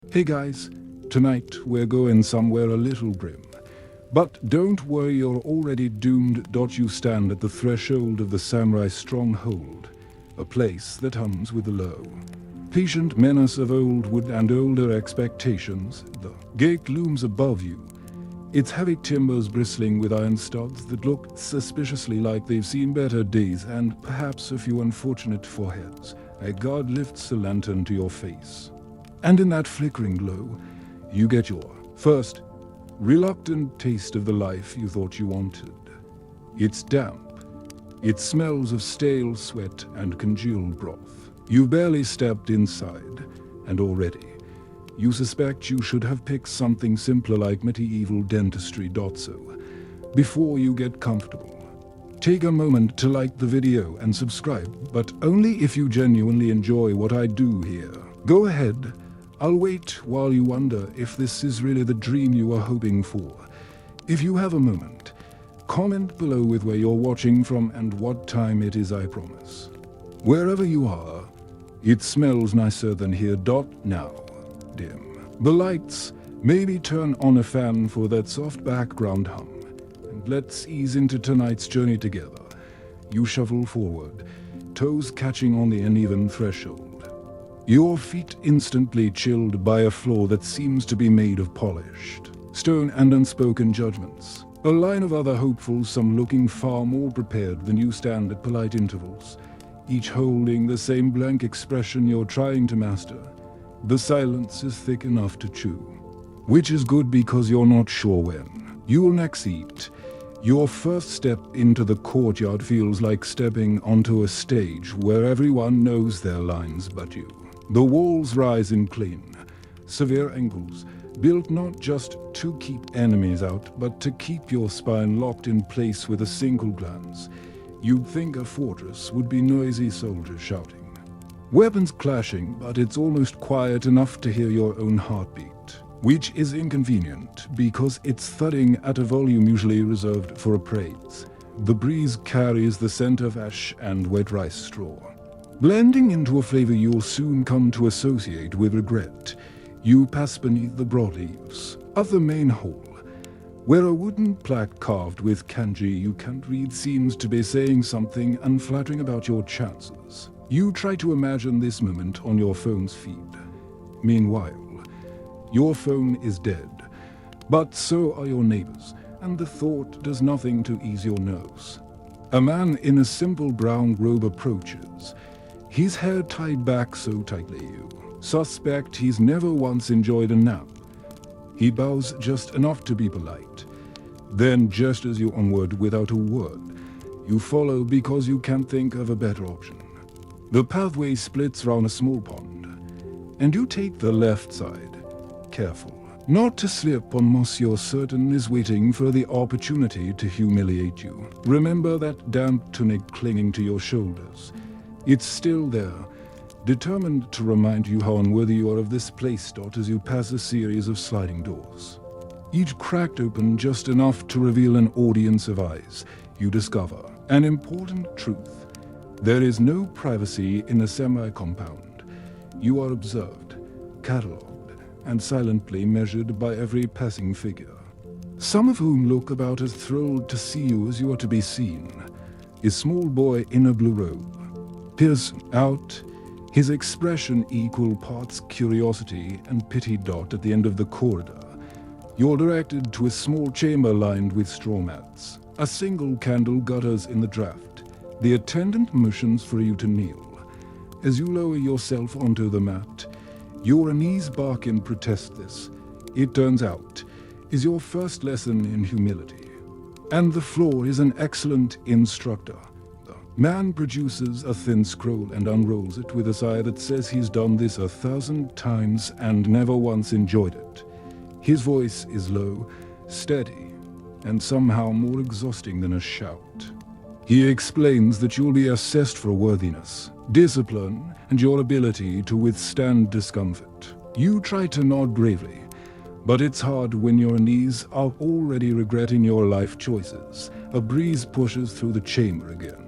Hey guys, tonight we're going somewhere a little grim. But don't worry, you're already doomed. You stand at the threshold of the samurai stronghold, a place that hums with the low, patient menace of old wood and older expectations. The gate looms above you, its heavy timbers bristling with iron studs that look suspiciously like they've seen better days, and perhaps a few unfortunate foreheads. A guard lifts a lantern to your face, and in that flickering glow, you get your first reluctant taste of the life you thought you wanted. It's damp. It smells of stale sweat and congealed broth. You've barely stepped inside, and already, you suspect you should have picked something simpler like medieval dentistry. So, before you get comfortable, take a moment to like the video and subscribe, but only if you genuinely enjoy what I do here. Go ahead. I'll wait while you wonder if this is really the dream you are hoping for. If you have a moment, comment below with where you're watching from and what time it is. I promise, wherever you are, it smells nicer than here. Now, dim the lights, maybe turn on a fan for that soft background hum, and let's ease into tonight's journey together. You shuffle forward, toes catching on the uneven threshold. Your feet instantly chilled by a floor that seems to be made of polished stone and unspoken judgments. A line of other hopefuls, some looking far more prepared than you, stand at polite intervals, each holding the same blank expression you're trying to master. The silence is thick enough to chew, which is good because you're not sure when you'll next eat. Your first step into the courtyard feels like stepping onto a stage where everyone knows their lines but you. The walls rise in clean, severe angles, built not just to keep enemies out, but to keep your spine locked in place with a single glance. You'd think a fortress would be noisy soldiers shouting, weapons clashing, but it's almost quiet enough to hear your own heartbeat, which is inconvenient because it's thudding at a volume usually reserved for a praise. The breeze carries the scent of ash and wet rice straw, blending into a flavor you'll soon come to associate with regret. You pass beneath the broad leaves of the main hall, where a wooden plaque carved with kanji you can't read seems to be saying something unflattering about your chances. You try to imagine this moment on your phone's feed. Meanwhile, your phone is dead, but so are your neighbors, and the thought does nothing to ease your nerves. A man in a simple brown robe approaches, his hair tied back so tightly you suspect he's never once enjoyed a nap. He bows just enough to be polite, then gestures you onward without a word. You follow because you can't think of a better option. The pathway splits round a small pond, and you take the left side, careful not to slip on moss you're certain is waiting for the opportunity to humiliate you. Remember that damp tunic clinging to your shoulders. It's still there, determined to remind you how unworthy you are of this place. As you pass a series of sliding doors, each cracked open just enough to reveal an audience of eyes, you discover an important truth. There is no privacy in a semi-compound. You are observed, catalogued, and silently measured by every passing figure, some of whom look about as thrilled to see you as you are to be seen. A small boy in a blue robe peers out, his expression equal parts curiosity and pity. At the end of the corridor, you're directed to a small chamber lined with straw mats. A single candle gutters in the draught. The attendant motions for you to kneel. As you lower yourself onto the mat, your knees bark in protest. This, it turns out, is your first lesson in humility, and the floor is an excellent instructor. Man produces a thin scroll and unrolls it with a sigh that says he's done this 1,000 times and never once enjoyed it. His voice is low, steady, and somehow more exhausting than a shout. He explains that you'll be assessed for worthiness, discipline, and your ability to withstand discomfort. You try to nod gravely, but it's hard when your knees are already regretting your life choices. A breeze pushes through the chamber again,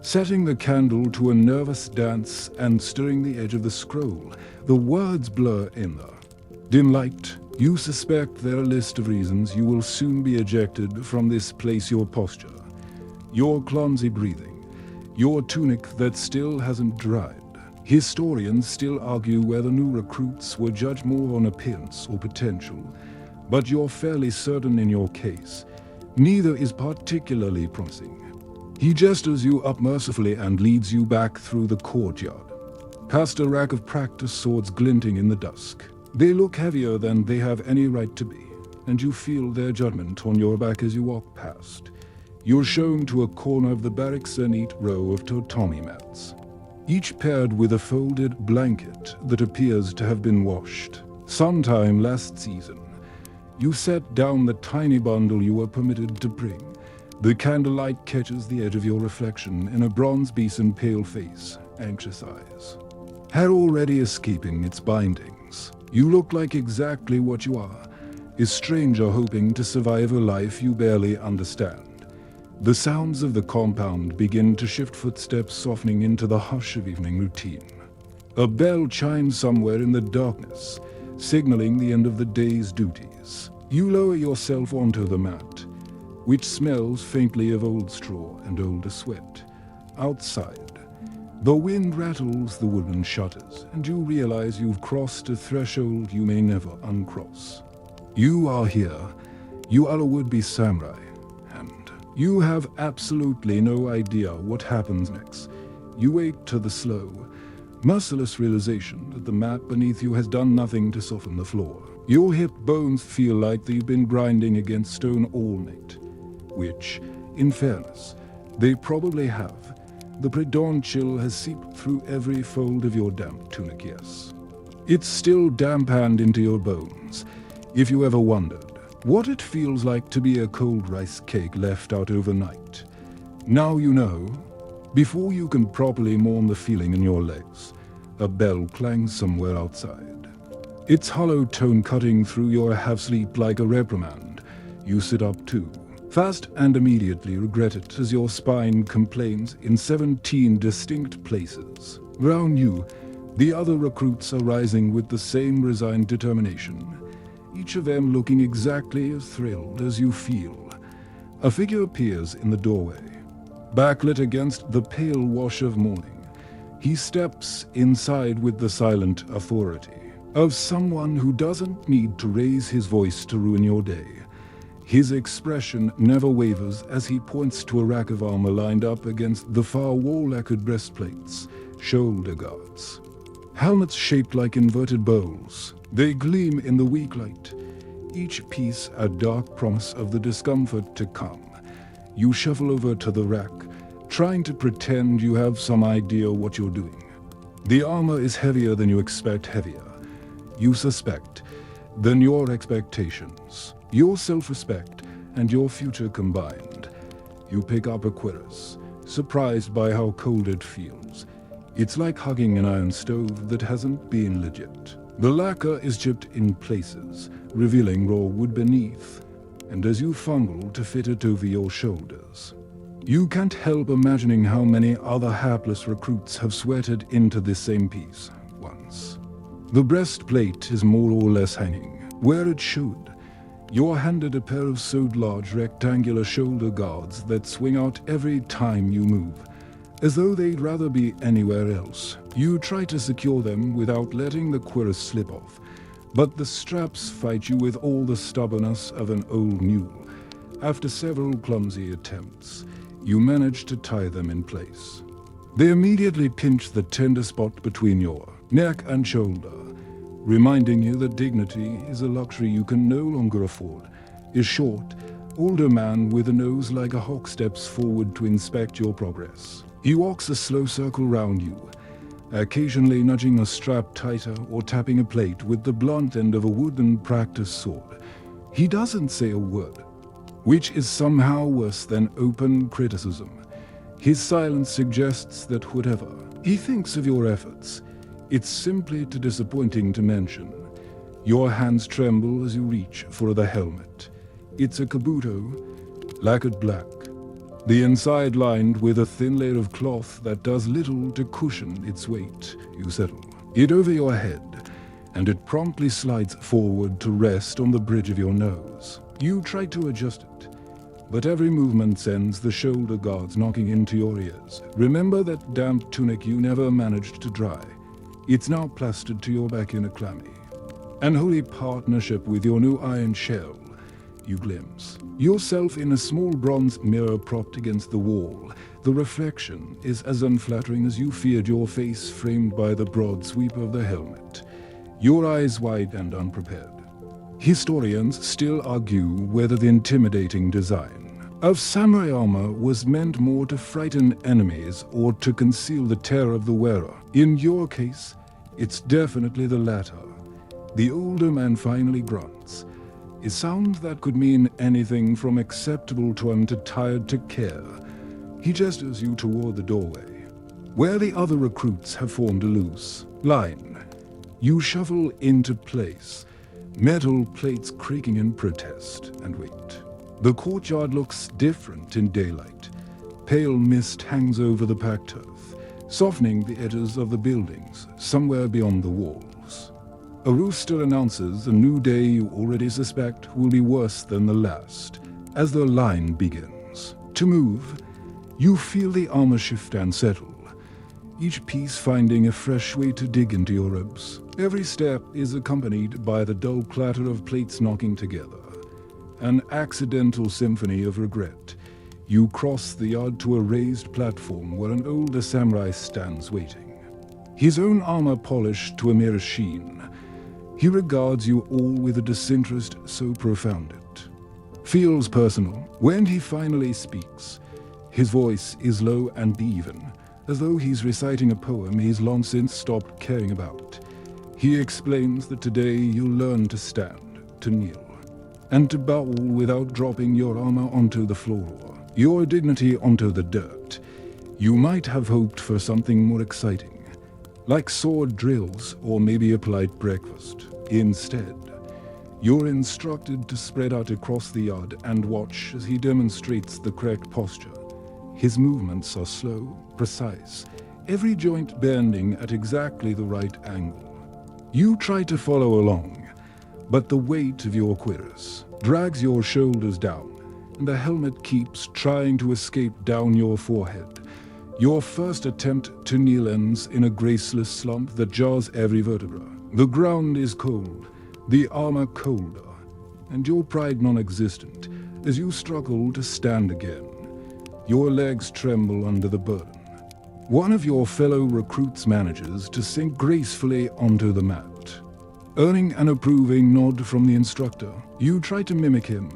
setting the candle to a nervous dance and stirring the edge of the scroll. The words blur in the Dim light. You suspect there are a list of reasons you will soon be ejected from this place. Your posture, your clumsy breathing, your tunic that still hasn't dried. Historians still argue whether new recruits were judged more on appearance or potential, but you're fairly certain in your case. Neither is particularly promising. He gestures you up mercifully and leads you back through the courtyard, past a rack of practice swords glinting in the dusk. They look heavier than they have any right to be, and you feel their judgment on your back as you walk past. You're shown to a corner of the barracks a neat row of tatami mats, each paired with a folded blanket that appears to have been washed sometime last season. You set down the tiny bundle you were permitted to bring. The candlelight catches the edge of your reflection in a bronze basin, pale face, anxious eyes, hair already escaping its bindings. You look like exactly what you are, a stranger hoping to survive a life you barely understand. The sounds of the compound begin to shift, footsteps softening into the hush of evening routine. A bell chimes somewhere in the darkness, signaling the end of the day's duties. You lower yourself onto the mat, which smells faintly of old straw and older sweat. Outside, the wind rattles the wooden shutters, and you realize you've crossed a threshold you may never uncross. You are here. You are a would-be samurai, and you have absolutely no idea what happens next. You wake to the slow, merciless realization that the mat beneath you has done nothing to soften the floor. Your hip bones feel like they've been grinding against stone all night, which, in fairness, they probably have. The pre-dawn chill has seeped through every fold of your damp tunic, yes. It's still damp-hand into your bones. If you ever wondered what it feels like to be a cold rice cake left out overnight, now you know. Before you can properly mourn the feeling in your legs, a bell clangs somewhere outside, its hollow tone cutting through your half-sleep like a reprimand. You sit up too, fast, and immediately regret it as your spine complains in 17 distinct places. Around you, the other recruits are rising with the same resigned determination, each of them looking exactly as thrilled as you feel. A figure appears in the doorway, backlit against the pale wash of morning. He steps inside with the silent authority of someone who doesn't need to raise his voice to ruin your day. His expression never wavers as he points to a rack of armor lined up against the far wall, lacquered breastplates, shoulder guards, helmets shaped like inverted bowls. They gleam in the weak light, each piece a dark promise of the discomfort to come. You shuffle over to the rack, trying to pretend you have some idea what you're doing. The armor is heavier than you expect, heavier, you suspect, than your expectations, your self-respect, and your future combined. You pick up a cuirass, surprised by how cold it feels. It's like hugging an iron stove that hasn't been legit. The lacquer is chipped in places, revealing raw wood beneath, and as you fumble to fit it over your shoulders, you can't help imagining how many other hapless recruits have sweated into this same piece once. The breastplate is more or less hanging where it should. You're handed a pair of sewed large rectangular shoulder guards that swing out every time you move, as though they'd rather be anywhere else. You try to secure them without letting the cuirass slip off, but the straps fight you with all the stubbornness of an old mule. After several clumsy attempts, you manage to tie them in place. They immediately pinch the tender spot between your neck and shoulder, reminding you that dignity is a luxury you can no longer afford. A short, older man with a nose like a hawk steps forward to inspect your progress. He walks a slow circle round you, occasionally nudging a strap tighter or tapping a plate with the blunt end of a wooden practice sword. He doesn't say a word, which is somehow worse than open criticism. His silence suggests that whatever he thinks of your efforts, it's simply too disappointing to mention. Your hands tremble as you reach for the helmet. It's a kabuto, lacquered black, the inside lined with a thin layer of cloth that does little to cushion its weight. You settle it over your head and it promptly slides forward to rest on the bridge of your nose. You try to adjust it, but every movement sends the shoulder guards knocking into your ears. Remember that damp tunic you never managed to dry. It's now plastered to your back in a clammy. Unholy partnership with your new iron shell. You glimpse yourself in a small bronze mirror propped against the wall. The reflection is as unflattering as you feared, your face framed by the broad sweep of the helmet, your eyes wide and unprepared. Historians still argue whether the intimidating design of samurai armor was meant more to frighten enemies or to conceal the terror of the wearer. In your case, it's definitely the latter. The older man finally grunts, a sound that could mean anything from acceptable to I'm too tired to care. He gestures you toward the doorway, where the other recruits have formed a loose line. You shuffle into place, metal plates creaking in protest, and wait. The courtyard looks different in daylight. Pale mist hangs over the packed turf, softening the edges of the buildings somewhere beyond the walls. A rooster announces a new day you already suspect will be worse than the last, as the line begins. To move, you feel the armor shift and settle, each piece finding a fresh way to dig into your ribs. Every step is accompanied by the dull clatter of plates knocking together, an accidental symphony of regret. You cross the yard to a raised platform where an older samurai stands waiting, his own armor polished to a mere sheen. He regards you all with a disinterest so profound it feels personal. When he finally speaks, his voice is low and even, as though he's reciting a poem he's long since stopped caring about. He explains that today you'll learn to stand, to kneel, and to bow without dropping your armor onto the floor, your dignity onto the dirt. You might have hoped for something more exciting, like sword drills or maybe a polite breakfast. Instead, you're instructed to spread out across the yard and watch as he demonstrates the correct posture. His movements are slow, precise, every joint bending at exactly the right angle. You try to follow along, but the weight of your cuirass drags your shoulders down, and the helmet keeps trying to escape down your forehead. Your first attempt to kneel ends in a graceless slump that jars every vertebra. The ground is cold, the armor colder, and your pride non-existent as you struggle to stand again. Your legs tremble under the burden. One of your fellow recruits manages to sink gracefully onto the mat. Earning an approving nod from the instructor, you try to mimic him,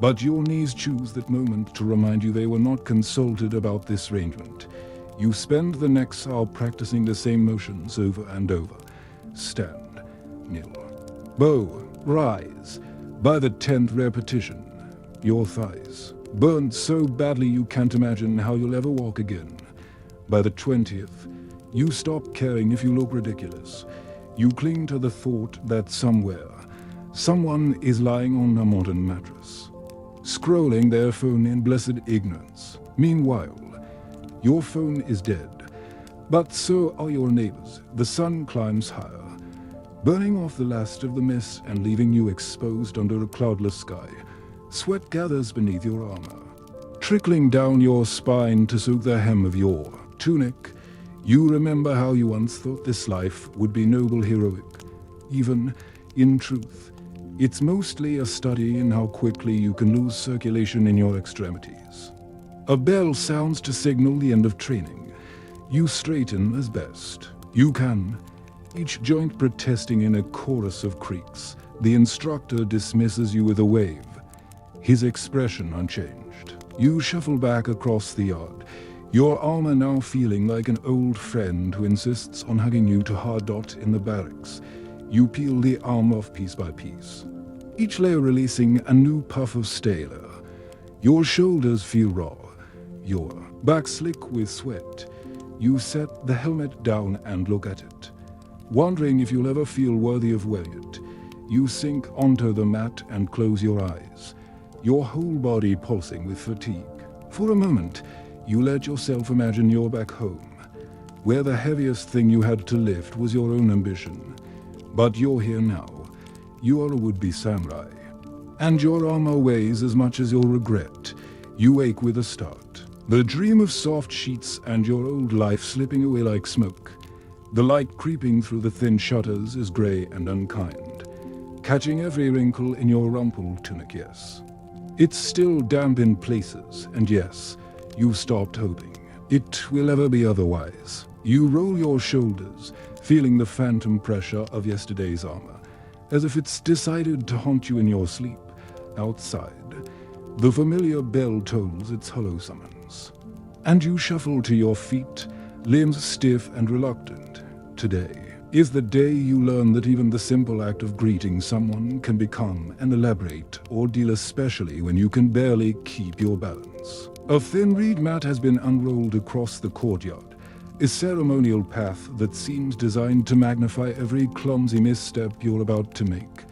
but your knees choose that moment to remind you they were not consulted about this arrangement. You spend the next hour practicing the same motions over and over. Stand, kneel, bow, rise. By the 10th repetition, your thighs burn so badly you can't imagine how you'll ever walk again. By the 20th, you stop caring if you look ridiculous. You cling to the thought that somewhere, someone is lying on a modern mattress, scrolling their phone in blessed ignorance. Meanwhile, your phone is dead, but so are your neighbors. The sun climbs higher, burning off the last of the mist and leaving you exposed under a cloudless sky. Sweat gathers beneath your armor, trickling down your spine to soak the hem of your tunic. You remember how you once thought this life would be noble, heroic. Even in truth, it's mostly a study in how quickly you can lose circulation in your extremities. A bell sounds to signal the end of training. You straighten as best you can, each joint protesting in a chorus of creaks. The instructor dismisses you with a wave, his expression unchanged. You shuffle back across the yard, your armor now feeling like an old friend who insists on hugging you to hard dot in the barracks. You peel the armor off piece by piece, each layer releasing a new puff of stale. Your shoulders feel raw, your back slick with sweat. You set the helmet down and look at it, wondering if you'll ever feel worthy of wearing it. You sink onto the mat and close your eyes, your whole body pulsing with fatigue. For a moment, you let yourself imagine you're back home, where the heaviest thing you had to lift was your own ambition. But you're here now. You are a would-be samurai. And your armor weighs as much as your regret. You wake with a start. The dream of soft sheets and your old life slipping away like smoke. The light creeping through the thin shutters is grey and unkind, catching every wrinkle in your rumpled tunic, yes. It's still damp in places, and yes, you've stopped hoping it will ever be otherwise. You roll your shoulders, feeling the phantom pressure of yesterday's armor, as if it's decided to haunt you in your sleep. Outside, the familiar bell tolls its hollow summons, and you shuffle to your feet, limbs stiff and reluctant. Today is the day you learn that even the simple act of greeting someone can become an elaborate ordeal, especially when you can barely keep your balance. A thin reed mat has been unrolled across the courtyard, a ceremonial path that seems designed to magnify every clumsy misstep you're about to make.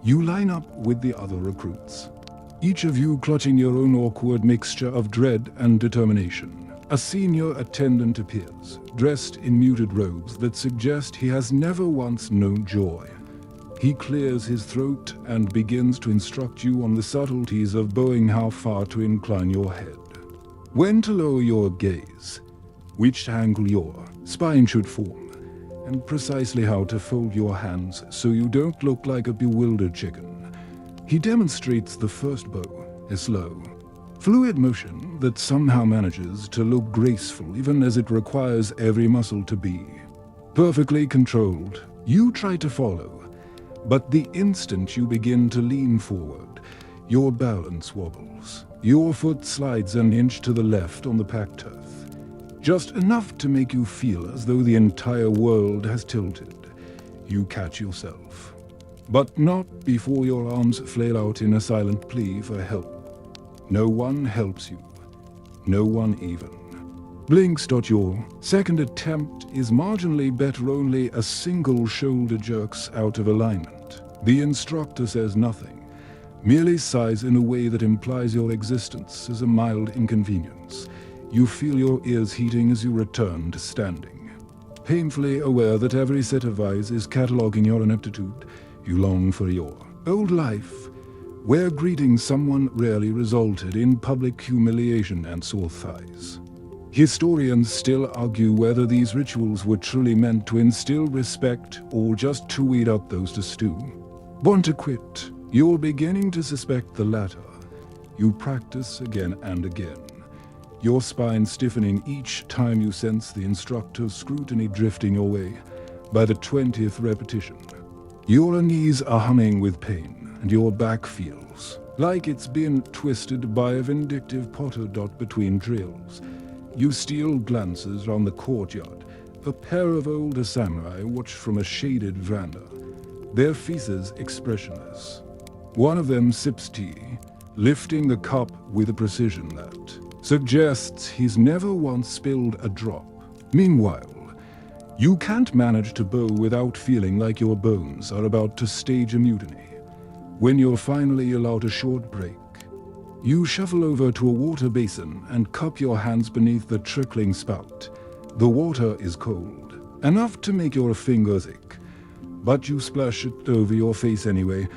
You line up with the other recruits, each of you clutching your own awkward mixture of dread and determination. A senior attendant appears, dressed in muted robes that suggest he has never once known joy. He clears his throat and begins to instruct you on the subtleties of bowing, how far to incline your head, when to lower your gaze, which angle your spine should form, and precisely how to fold your hands so you don't look like a bewildered chicken. He demonstrates the first bow, a slow, fluid motion that somehow manages to look graceful even as it requires every muscle to be perfectly controlled. You try to follow, but the instant you begin to lean forward, your balance wobbles. Your foot slides an inch to the left on the packed turf, just enough to make you feel as though the entire world has tilted. You catch yourself, but not before your arms flail out in a silent plea for help. No one helps you. No one even blinks. Your second attempt is marginally better, only a single shoulder jerks out of alignment. The instructor says nothing, merely sighs in a way that implies your existence is a mild inconvenience. You feel your ears heating as you return to standing. Painfully aware that every set of eyes is cataloging your ineptitude, you long for your old life, where greeting someone rarely resulted in public humiliation and sore thighs. Historians still argue whether these rituals were truly meant to instill respect or just to weed out those to stew. Born to quit, you're beginning to suspect the latter. You practice again and again, your spine stiffening each time you sense the instructor's scrutiny drifting your way. By the 20th repetition, your knees are humming with pain, and your back feels like it's been twisted by a vindictive potter between drills. You steal glances round the courtyard. A pair of older samurai watch from a shaded veranda, their faces expressionless. One of them sips tea, lifting the cup with a precision that suggests he's never once spilled a drop. Meanwhile, you can't manage to bow without feeling like your bones are about to stage a mutiny. When you're finally allowed a short break, you shuffle over to a water basin and cup your hands beneath the trickling spout. The water is cold, enough to make your fingers ache, but you splash it over your face anyway,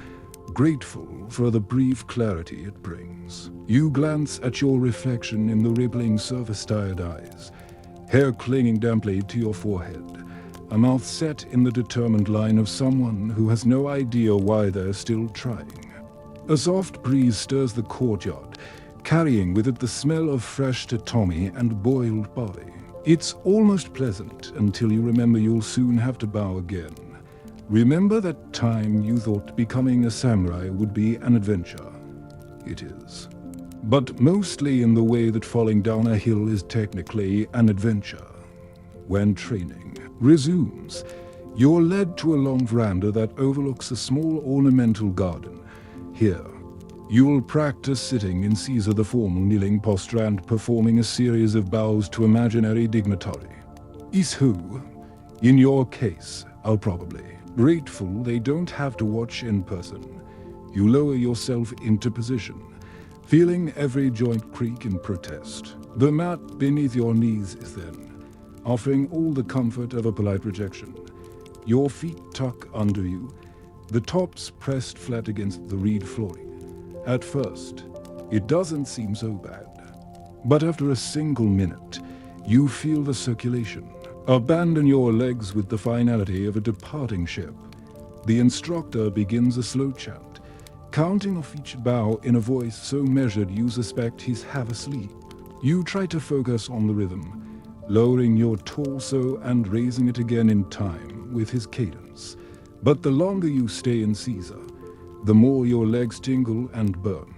grateful for the brief clarity it brings. You glance at your reflection in the rippling surface-tired eyes, hair clinging damply to your forehead, a mouth set in the determined line of someone who has no idea why they're still trying. A soft breeze stirs the courtyard, carrying with it the smell of fresh tatami and boiled barley. It's almost pleasant until you remember you'll soon have to bow again. Remember that time you thought becoming a samurai would be an adventure. It is. But mostly in the way that falling down a hill is technically an adventure. When training resumes, you're led to a long veranda that overlooks a small ornamental garden. Here, you'll practice sitting in Caesar the formal kneeling posture and performing a series of bows to imaginary dignitary. Is who, in your case, are probably grateful they don't have to watch in person. You lower yourself into position, feeling every joint creak in protest. The mat beneath your knees is then offering all the comfort of a polite rejection. Your feet tuck under you, the tops pressed flat against the reed flooring. At first, it doesn't seem so bad. But after a single minute, you feel the circulation. Abandon your legs with the finality of a departing ship. The instructor begins a slow chant, counting off each bow in a voice so measured you suspect he's half asleep. You try to focus on the rhythm, lowering your torso and raising it again in time with his cadence. But the longer you stay in Caesar, the more your legs tingle and burn.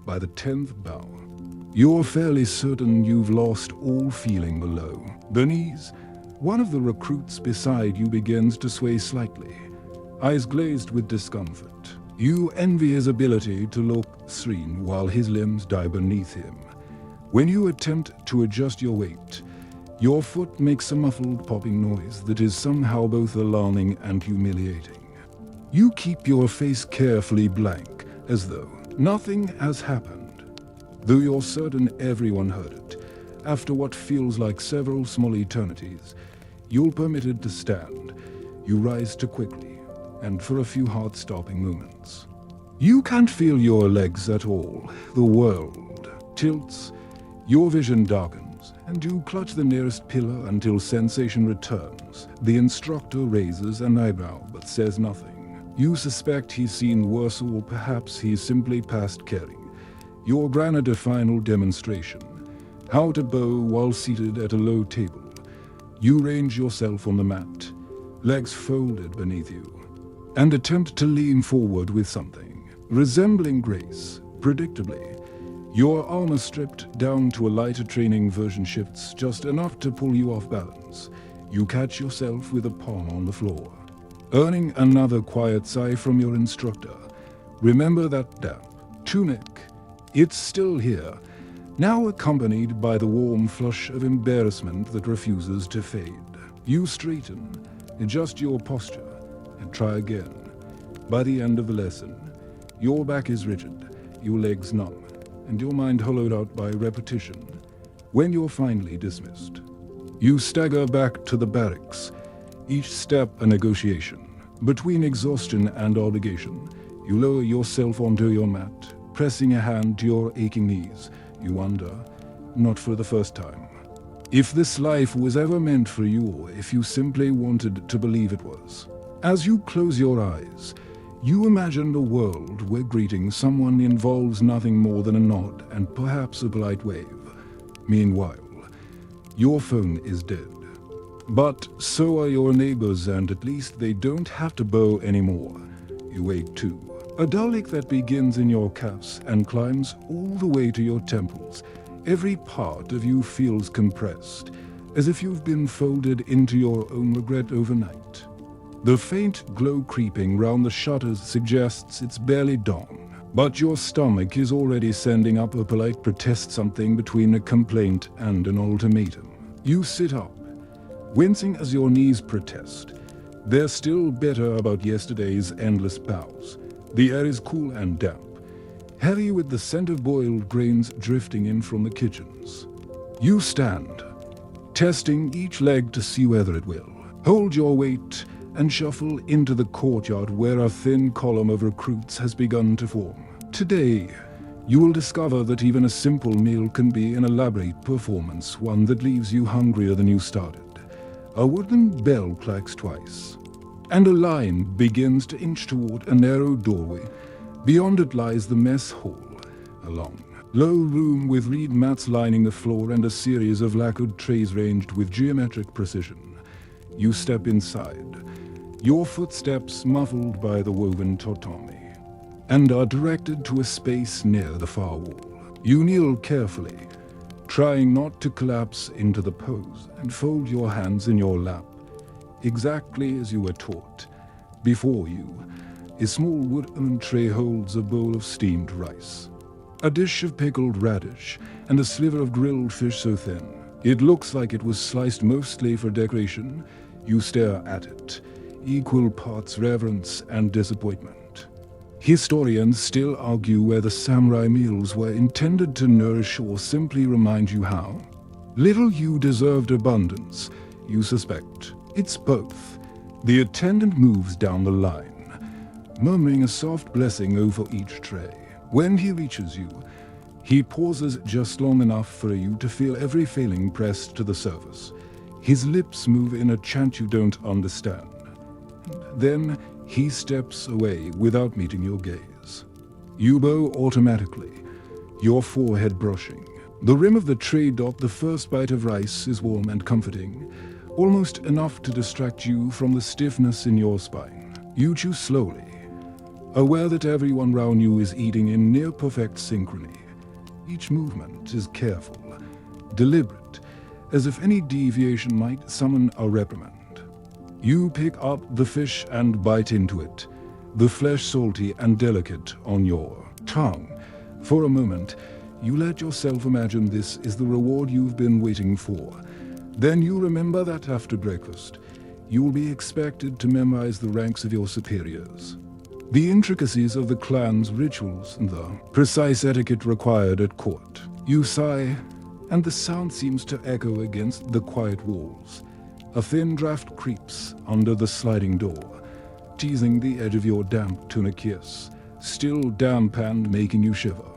By the 10th bow, you're fairly certain you've lost all feeling below. The knees, one of the recruits beside you begins to sway slightly, eyes glazed with discomfort. You envy his ability to look serene while his limbs die beneath him. When you attempt to adjust your weight, your foot makes a muffled popping noise that is somehow both alarming and humiliating. You keep your face carefully blank, as though nothing has happened. Though you're certain everyone heard it, after what feels like several small eternities, you're permitted to stand. You rise too quickly, and for a few heart-stopping moments. You can't feel your legs at all. The world tilts, your vision darkens, and you clutch the nearest pillar until sensation returns. The instructor raises an eyebrow but says nothing. You suspect he's seen worse, or perhaps he's simply past caring. You're granted a final demonstration. How to bow while seated at a low table. You range yourself on the mat, legs folded beneath you, and attempt to lean forward with something resembling grace. Predictably, your armor stripped down to a lighter training version shifts just enough to pull you off balance. You catch yourself with a palm on the floor, earning another quiet sigh from your instructor. Remember that damp tunic? It's still here, now accompanied by the warm flush of embarrassment that refuses to fade. You straighten, adjust your posture, and try again. By the end of the lesson, your back is rigid, your legs numb, and your mind hollowed out by repetition. When you're finally dismissed, you stagger back to the barracks, each step a negotiation. Between exhaustion and obligation, you lower yourself onto your mat, pressing a hand to your aching knees. You wonder, not for the first time, if this life was ever meant for you, or if you simply wanted to believe it was. As you close your eyes, you imagine a world where greeting someone involves nothing more than a nod and perhaps a polite wave. Meanwhile, your phone is dead. But so are your neighbors, and at least they don't have to bow anymore. You wait too. A dull ache that begins in your calves and climbs all the way to your temples. Every part of you feels compressed, as if you've been folded into your own regret overnight. The faint glow creeping round the shutters suggests it's barely dawn, but your stomach is already sending up a polite protest, something between a complaint and an ultimatum. You sit up, wincing as your knees protest. They're still bitter about yesterday's endless bows. The air is cool and damp, heavy with the scent of boiled grains drifting in from the kitchens. You stand, testing each leg to see whether it will. Hold your weight and shuffle into the courtyard where a thin column of recruits has begun to form. Today, you will discover that even a simple meal can be an elaborate performance, one that leaves you hungrier than you started. A wooden bell clacks twice, and a line begins to inch toward a narrow doorway. Beyond it lies the mess hall, a long, low room with reed mats lining the floor and a series of lacquered trays ranged with geometric precision. You step inside, your footsteps muffled by the woven tatami, and are directed to a space near the far wall. You kneel carefully, trying not to collapse into the pose, and fold your hands in your lap, exactly as you were taught. Before you, a small wooden tray holds a bowl of steamed rice, a dish of pickled radish, and a sliver of grilled fish so thin it looks like it was sliced mostly for decoration. You stare at it, equal parts reverence and disappointment. Historians still argue whether samurai meals were intended to nourish or simply remind you how little you deserved abundance. You suspect it's both. The attendant moves down the line, murmuring a soft blessing over each tray. When he reaches you, he pauses just long enough for you to feel every failing pressed to the surface. His lips move in a chant you don't understand. Then he steps away without meeting your gaze. You bow automatically, your forehead brushing. The rim of the tray dot the first bite of rice is warm and comforting, almost enough to distract you from the stiffness in your spine. You chew slowly, aware that everyone around you is eating in near-perfect synchrony. Each movement is careful, deliberate, as if any deviation might summon a reprimand. You pick up the fish and bite into it, the flesh salty and delicate on your tongue. For a moment, you let yourself imagine this is the reward you've been waiting for. Then you remember that after breakfast, you will be expected to memorize the ranks of your superiors, the intricacies of the clan's rituals, and the precise etiquette required at court. You sigh, and the sound seems to echo against the quiet walls. A thin draft creeps under the sliding door, teasing the edge of your damp tunic, still damp and making you shiver.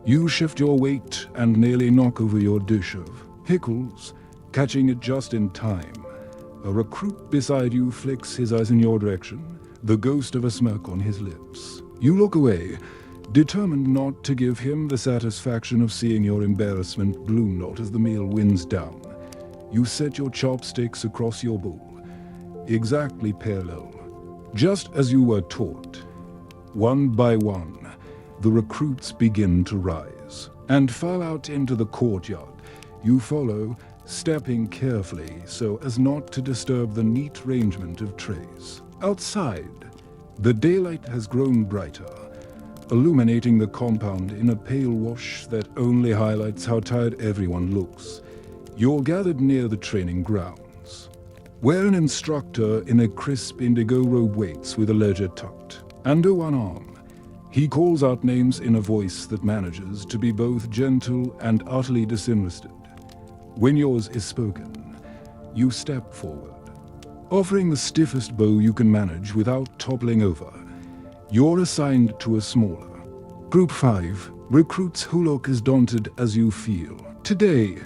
You shift your weight and nearly knock over your dish of pickles, catching it just in time. A recruit beside you flicks his eyes in your direction, the ghost of a smirk on his lips. You look away, determined not to give him the satisfaction of seeing your embarrassment bloom out as the meal winds down. You set your chopsticks across your bowl, exactly parallel, just as you were taught. One by one, the recruits begin to rise and file out into the courtyard. You follow, stepping carefully so as not to disturb the neat arrangement of trays. Outside, the daylight has grown brighter, illuminating the compound in a pale wash that only highlights how tired everyone looks. You're gathered near the training grounds, where an instructor in a crisp indigo robe waits with a ledger tucked under one arm. He calls out names in a voice that manages to be both gentle and utterly disinterested. When yours is spoken, you step forward, offering the stiffest bow you can manage without toppling over. You're assigned to a smaller Group 5, recruits who look as daunted as you feel. Today,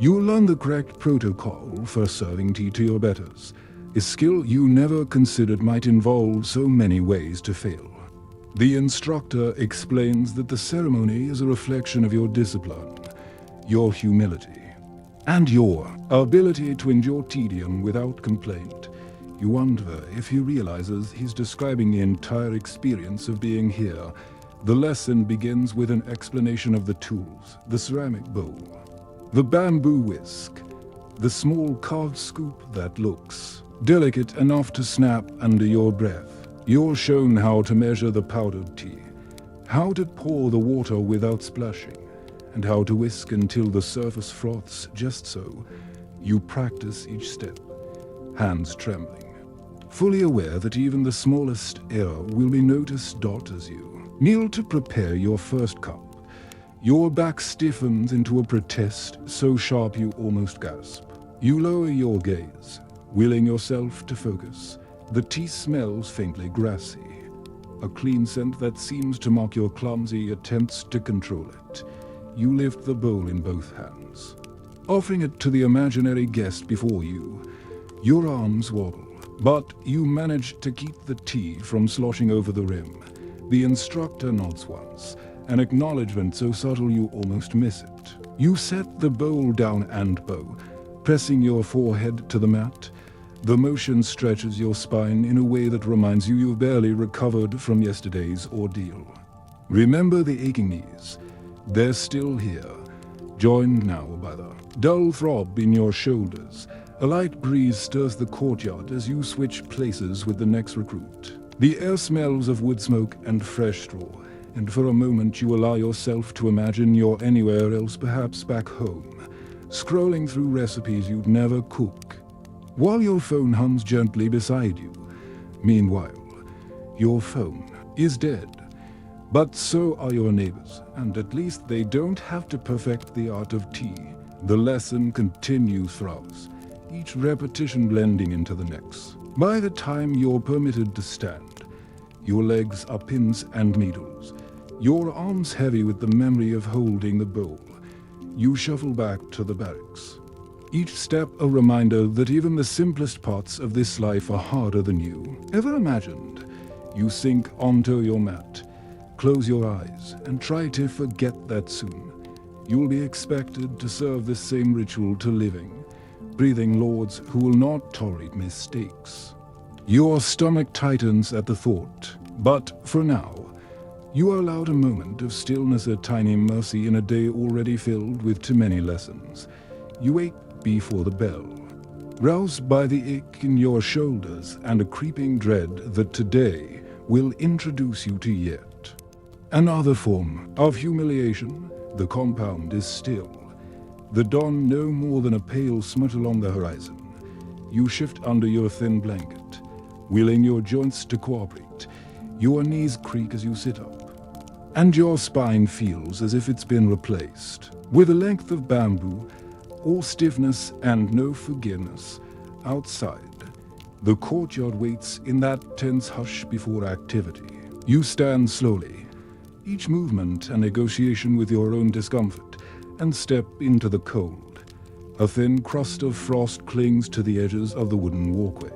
you'll learn the correct protocol for serving tea to your betters, a skill you never considered might involve so many ways to fail. The instructor explains that the ceremony is a reflection of your discipline, your humility, and your ability to endure tedium without complaint. You wonder if he realizes he's describing the entire experience of being here. The lesson begins with an explanation of the tools, the ceramic bowl, the bamboo whisk, the small carved scoop that looks delicate enough to snap under your breath. You're shown how to measure the powdered tea, how to pour the water without splashing, and how to whisk until the surface froths just so. You practice each step, hands trembling, fully aware that even the smallest error will be noticed. As you kneel to prepare your first cup, your back stiffens into a protest so sharp you almost gasp. You lower your gaze, willing yourself to focus. The tea smells faintly grassy, a clean scent that seems to mock your clumsy attempts to control it. You lift the bowl in both hands, offering it to the imaginary guest before you. Your arms wobble, but you manage to keep the tea from sloshing over the rim. The instructor nods once, an acknowledgement so subtle you almost miss it. You set the bowl down and bow, pressing your forehead to the mat. The motion stretches your spine in a way that reminds you you've barely recovered from yesterday's ordeal. Remember the aching knees. They're still here, joined now by the dull throb in your shoulders. A light breeze stirs the courtyard as you switch places with the next recruit. The air smells of wood smoke and fresh straw, and for a moment you allow yourself to imagine you're anywhere else, perhaps back home, scrolling through recipes you'd never cook, while your phone hums gently beside you. Meanwhile, your phone is dead. But so are your neighbors, and at least they don't have to perfect the art of tea. The lesson continues for hours, each repetition blending into the next. By the time you're permitted to stand, your legs are pins and needles, your arms heavy with the memory of holding the bowl. You shuffle back to the barracks. Each step a reminder that even the simplest parts of this life are harder than you ever imagined. You sink onto your mat, close your eyes, and try to forget that soon you'll be expected to serve the same ritual to living, breathing lords who will not tolerate mistakes. Your stomach tightens at the thought, but for now, you are allowed a moment of stillness, a tiny mercy in a day already filled with too many lessons. You wake before the bell, roused by the ache in your shoulders and a creeping dread that today will introduce you to yet another form of humiliation. The compound is still, the dawn no more than a pale smut along the horizon. You shift under your thin blanket, willing your joints to cooperate. Your knees creak as you sit up, and your spine feels as if it's been replaced with a length of bamboo, all stiffness and no forgiveness. Outside, the courtyard waits in that tense hush before activity. You stand slowly, each movement a negotiation with your own discomfort, and step into the cold. A thin crust of frost clings to the edges of the wooden walkway,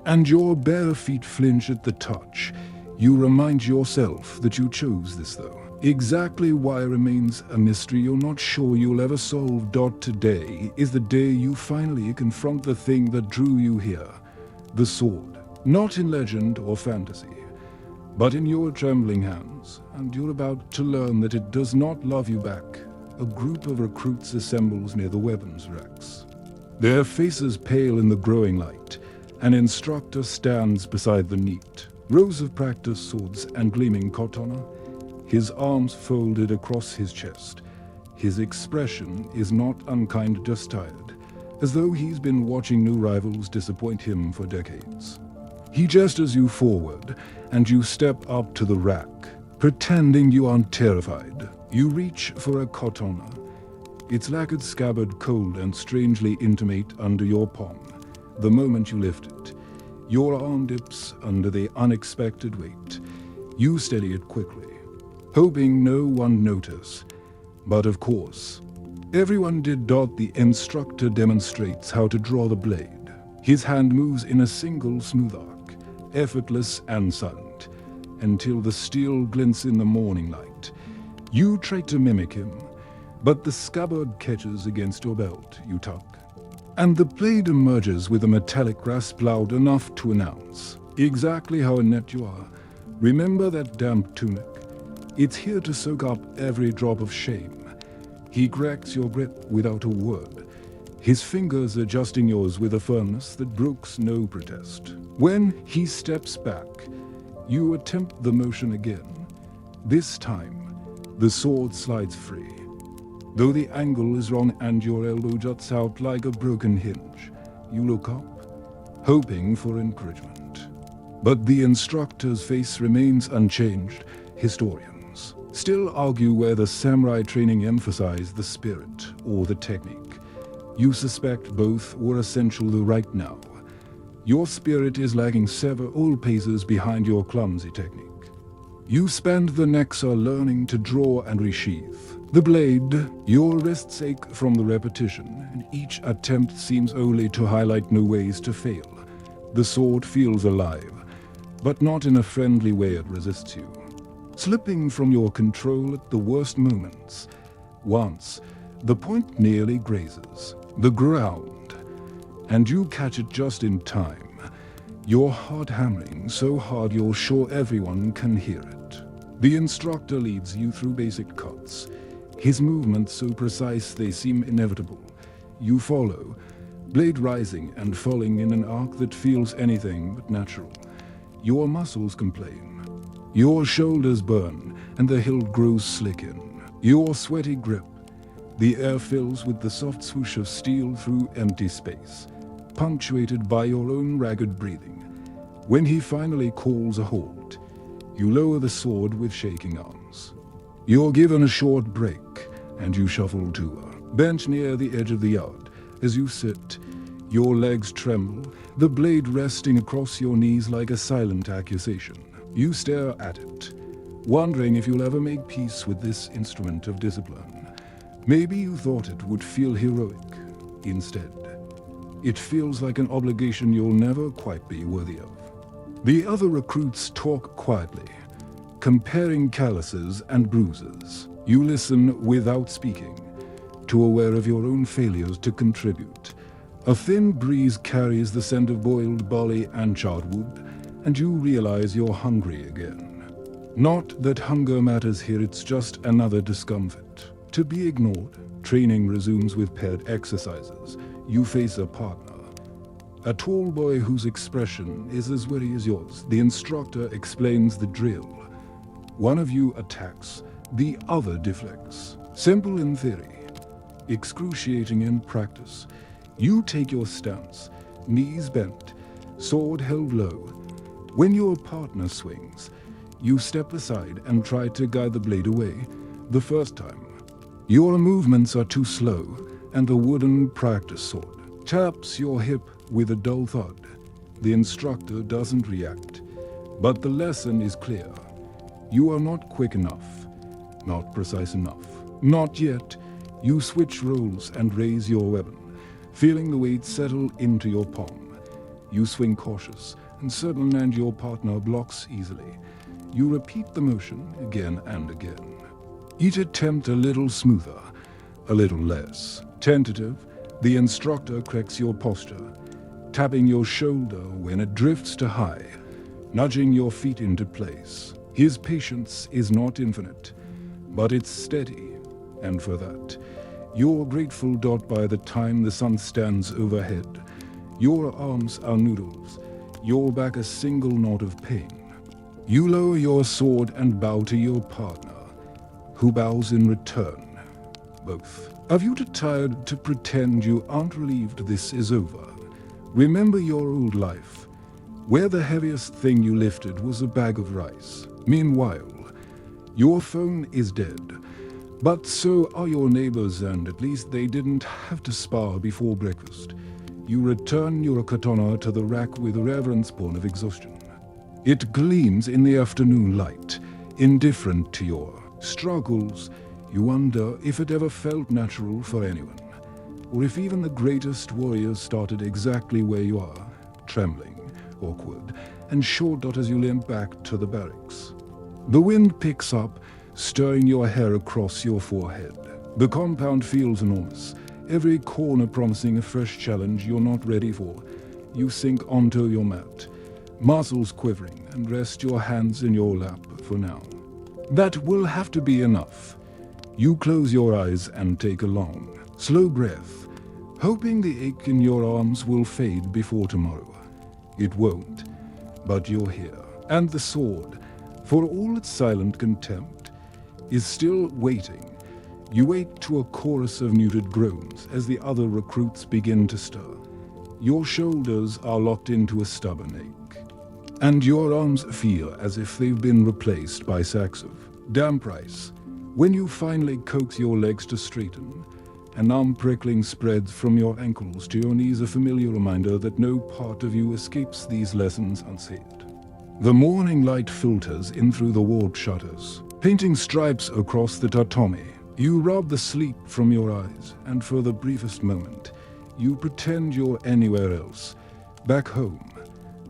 and your bare feet flinch at the touch. You remind yourself that you chose this, though. Exactly why remains a mystery you're not sure you'll ever solve. Today is the day you finally confront the thing that drew you here. The sword, not in legend or fantasy, but in your trembling hands, and you're about to learn that it does not love you back. A group of recruits assembles near the weapons racks. Their faces pale in the growing light. An instructor stands beside the neat rows of practice swords and gleaming katana, his arms folded across his chest. His expression is not unkind, just tired, as though he's been watching new rivals disappoint him for decades. He gestures you forward, and you step up to the rack, pretending you aren't terrified. You reach for a katana, its lacquered scabbard cold and strangely intimate under your palm. The moment you lift it, your arm dips under the unexpected weight. You steady it quickly, hoping no one notice. But of course, everyone did. The instructor demonstrates how to draw the blade. His hand moves in a single smooth arc, effortless and silent, until the steel glints in the morning light. You try to mimic him, but the scabbard catches against your belt. You tug, and the blade emerges with a metallic rasp loud enough to announce exactly how inept you are. Remember that damp tunic? It's here to soak up every drop of shame. He cracks your grip without a word, his fingers adjusting yours with a firmness that brooks no protest. When he steps back, you attempt the motion again. This time, the sword slides free, though the angle is wrong and your elbow juts out like a broken hinge. You look up, hoping for encouragement. But the instructor's face remains unchanged. Historians still argue whether samurai training emphasized the spirit or the technique. You suspect both were essential, though right now, your spirit is lagging several paces behind your clumsy technique. You spend the next hour learning to draw and resheath the blade. Your wrists ache from the repetition, and each attempt seems only to highlight new ways to fail. The sword feels alive, but not in a friendly way. It resists you, slipping from your control at the worst moments. Once, the point nearly grazes the ground, and you catch it just in time. Your heart hammering so hard you're sure everyone can hear it. The instructor leads you through basic cuts, his movements so precise they seem inevitable. You follow, blade rising and falling in an arc that feels anything but natural. Your muscles complain, your shoulders burn, and the hilt grows slick in your sweaty grip. The air fills with the soft swoosh of steel through empty space, punctuated by your own ragged breathing. When he finally calls a halt, you lower the sword with shaking arms. You're given a short break, and you shuffle to a bench near the edge of the yard. As you sit, Your legs tremble, the blade resting across your knees like a silent accusation. You stare at it, wondering if you'll ever make peace with this instrument of discipline. Maybe you thought it would feel heroic. Instead, it feels like an obligation you'll never quite be worthy of. The other recruits talk quietly, comparing calluses and bruises. You listen without speaking, too aware of your own failures to contribute. A thin breeze carries the scent of boiled barley and charred wood, and you realize you're hungry again. Not that hunger matters here, it's just another discomfort. To be ignored, training resumes with paired exercises. You face a partner. A tall boy whose expression is as wary as yours. The instructor explains the drill. One of you attacks, the other deflects. Simple in theory, excruciating in practice. You take your stance, knees bent, sword held low. When your partner swings, you step aside and try to guide the blade away. The first time, your movements are too slow, and the wooden practice sword taps your hip with a dull thud. The instructor doesn't react, but the lesson is clear. You are not quick enough, not precise enough. Not yet. You switch roles and raise your weapon, feeling the weight settle into your palm. You swing cautious and certain, and your partner blocks easily. You repeat the motion again and again. Each attempt a little smoother, a little less. Tentative, the instructor corrects your posture, tapping your shoulder when it drifts too high, nudging your feet into place. His patience is not infinite, but it's steady, and for that, you're grateful. By the time the sun stands overhead, your arms are noodles, your back a single knot of pain. You lower your sword and bow to your partner, who bows in return. Both of you too tired to pretend you aren't relieved this is over. Remember your old life, where the heaviest thing you lifted was a bag of rice. Meanwhile, your phone is dead, but so are your neighbors, and at least they didn't have to spar before breakfast. You return your katana to the rack with reverence born of exhaustion. It gleams in the afternoon light, indifferent to your struggles. You wonder if it ever felt natural for anyone, or if even the greatest warriors started exactly where you are, trembling, awkward, and short as you limp back to the barracks. The wind picks up, stirring your hair across your forehead. The compound feels enormous, every corner promising a fresh challenge you're not ready for. You sink onto your mat, muscles quivering, and rest your hands in your lap for now. That will have to be enough. You close your eyes and take a long, slow breath, hoping the ache in your arms will fade before tomorrow. It won't, but you're here. And the sword, for all its silent contempt, is still waiting. You wait to a chorus of muted groans as the other recruits begin to stir. Your shoulders are locked into a stubborn ache, and your arms feel as if they've been replaced by sacks of damp rice. When you finally coax your legs to straighten, an arm prickling spreads from your ankles to your knees, a familiar reminder that no part of you escapes these lessons unsaved. The morning light filters in through the walled shutters, painting stripes across the tatami. You rub the sleep from your eyes, and for the briefest moment, you pretend you're anywhere else, back home,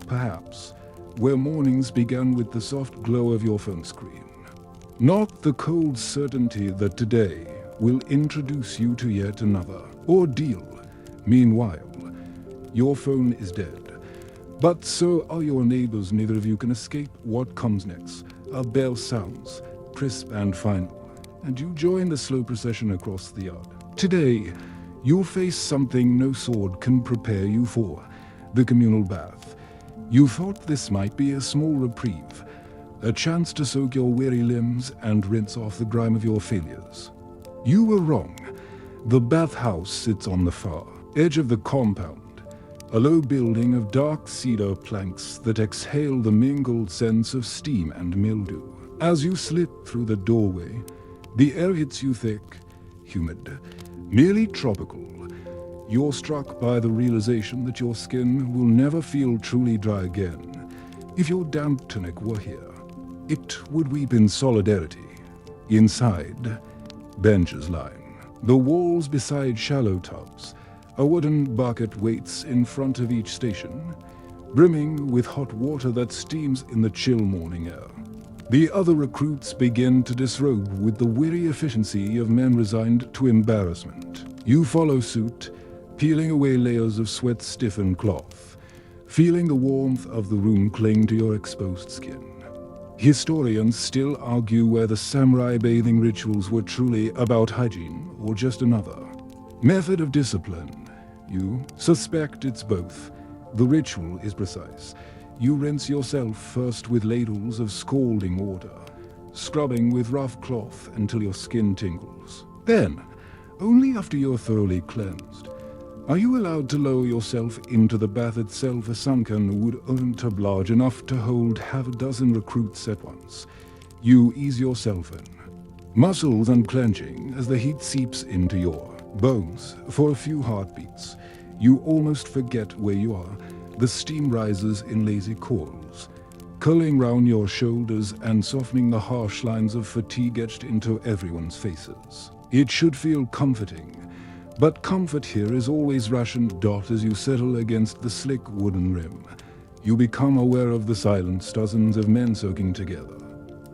perhaps, where mornings began with the soft glow of your phone screen. Not the cold certainty that today will introduce you to yet another ordeal. Meanwhile, your phone is dead, but so are your neighbors. Neither of you can escape what comes next. A bell sounds, crisp and final, and you join the slow procession across the yard. Today, you'll face something no sword can prepare you for: the communal bath. You thought this might be a small reprieve, a chance to soak your weary limbs and rinse off the grime of your failures. You were wrong. The bathhouse sits on the far edge of the compound, a low building of dark cedar planks that exhale the mingled sense of steam and mildew. As you slip through the doorway, the air hits you thick, humid, nearly tropical. You're struck by the realization that your skin will never feel truly dry again. If your damp tunic were here, it would weep in solidarity. Inside, benches line the walls beside shallow tubs. A wooden bucket waits in front of each station, brimming with hot water that steams in the chill morning air. The other recruits begin to disrobe with the weary efficiency of men resigned to embarrassment. You follow suit, peeling away layers of sweat-stiffened cloth, feeling the warmth of the room cling to your exposed skin. Historians still argue whether samurai bathing rituals were truly about hygiene or just another method of discipline. You suspect it's both. The ritual is precise. You rinse yourself first with ladles of scalding water, scrubbing with rough cloth until your skin tingles. Then, only after you're thoroughly cleansed, are you allowed to lower yourself into the bath itself, a sunken wooden tub large enough to hold half a dozen recruits at once. You ease yourself in, muscles unclenching as the heat seeps into your bones. For a few heartbeats, you almost forget where you are. The steam rises in lazy coils, curling round your shoulders and softening the harsh lines of fatigue etched into everyone's faces. It should feel comforting, but comfort here is always rationed. As you settle against the slick wooden rim, you become aware of the silence, dozens of men soaking together,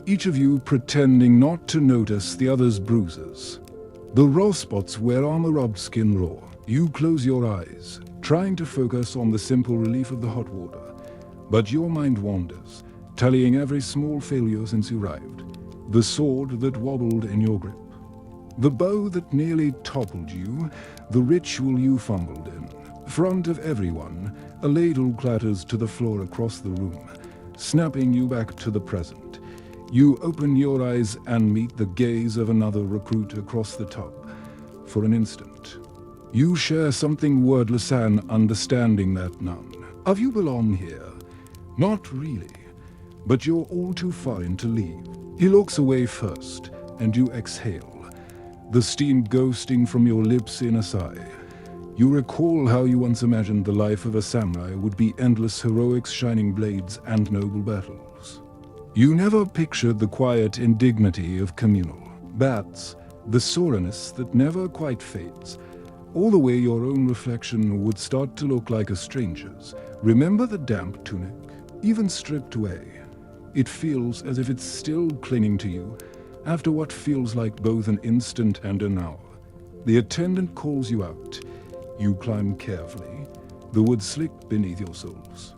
each of you pretending not to notice the other's bruises. The raw spots where armor-rubbed skin raw. You close your eyes, trying to focus on the simple relief of the hot water, but your mind wanders, tallying every small failure since you arrived. The sword that wobbled in your grip, the bow that nearly toppled you, the ritual you fumbled in. Front of everyone, a ladle clatters to the floor across the room, snapping you back to the present. You open your eyes and meet the gaze of another recruit across the tub. For an instant, you share something wordless and understanding that none of you belong here. Not really, but you're all too far in to leave. He looks away first, and you exhale, the steam ghosting from your lips in a sigh. You recall how you once imagined the life of a samurai would be endless heroics, shining blades, and noble battles. You never pictured the quiet indignity of communal bats, the soreness that never quite fades, or the way your own reflection would start to look like a stranger's. Remember the damp tunic? Even stripped away, it feels as if it's still clinging to you after what feels like both an instant and an hour. The attendant calls you out. You climb carefully, the wood slick beneath your soles,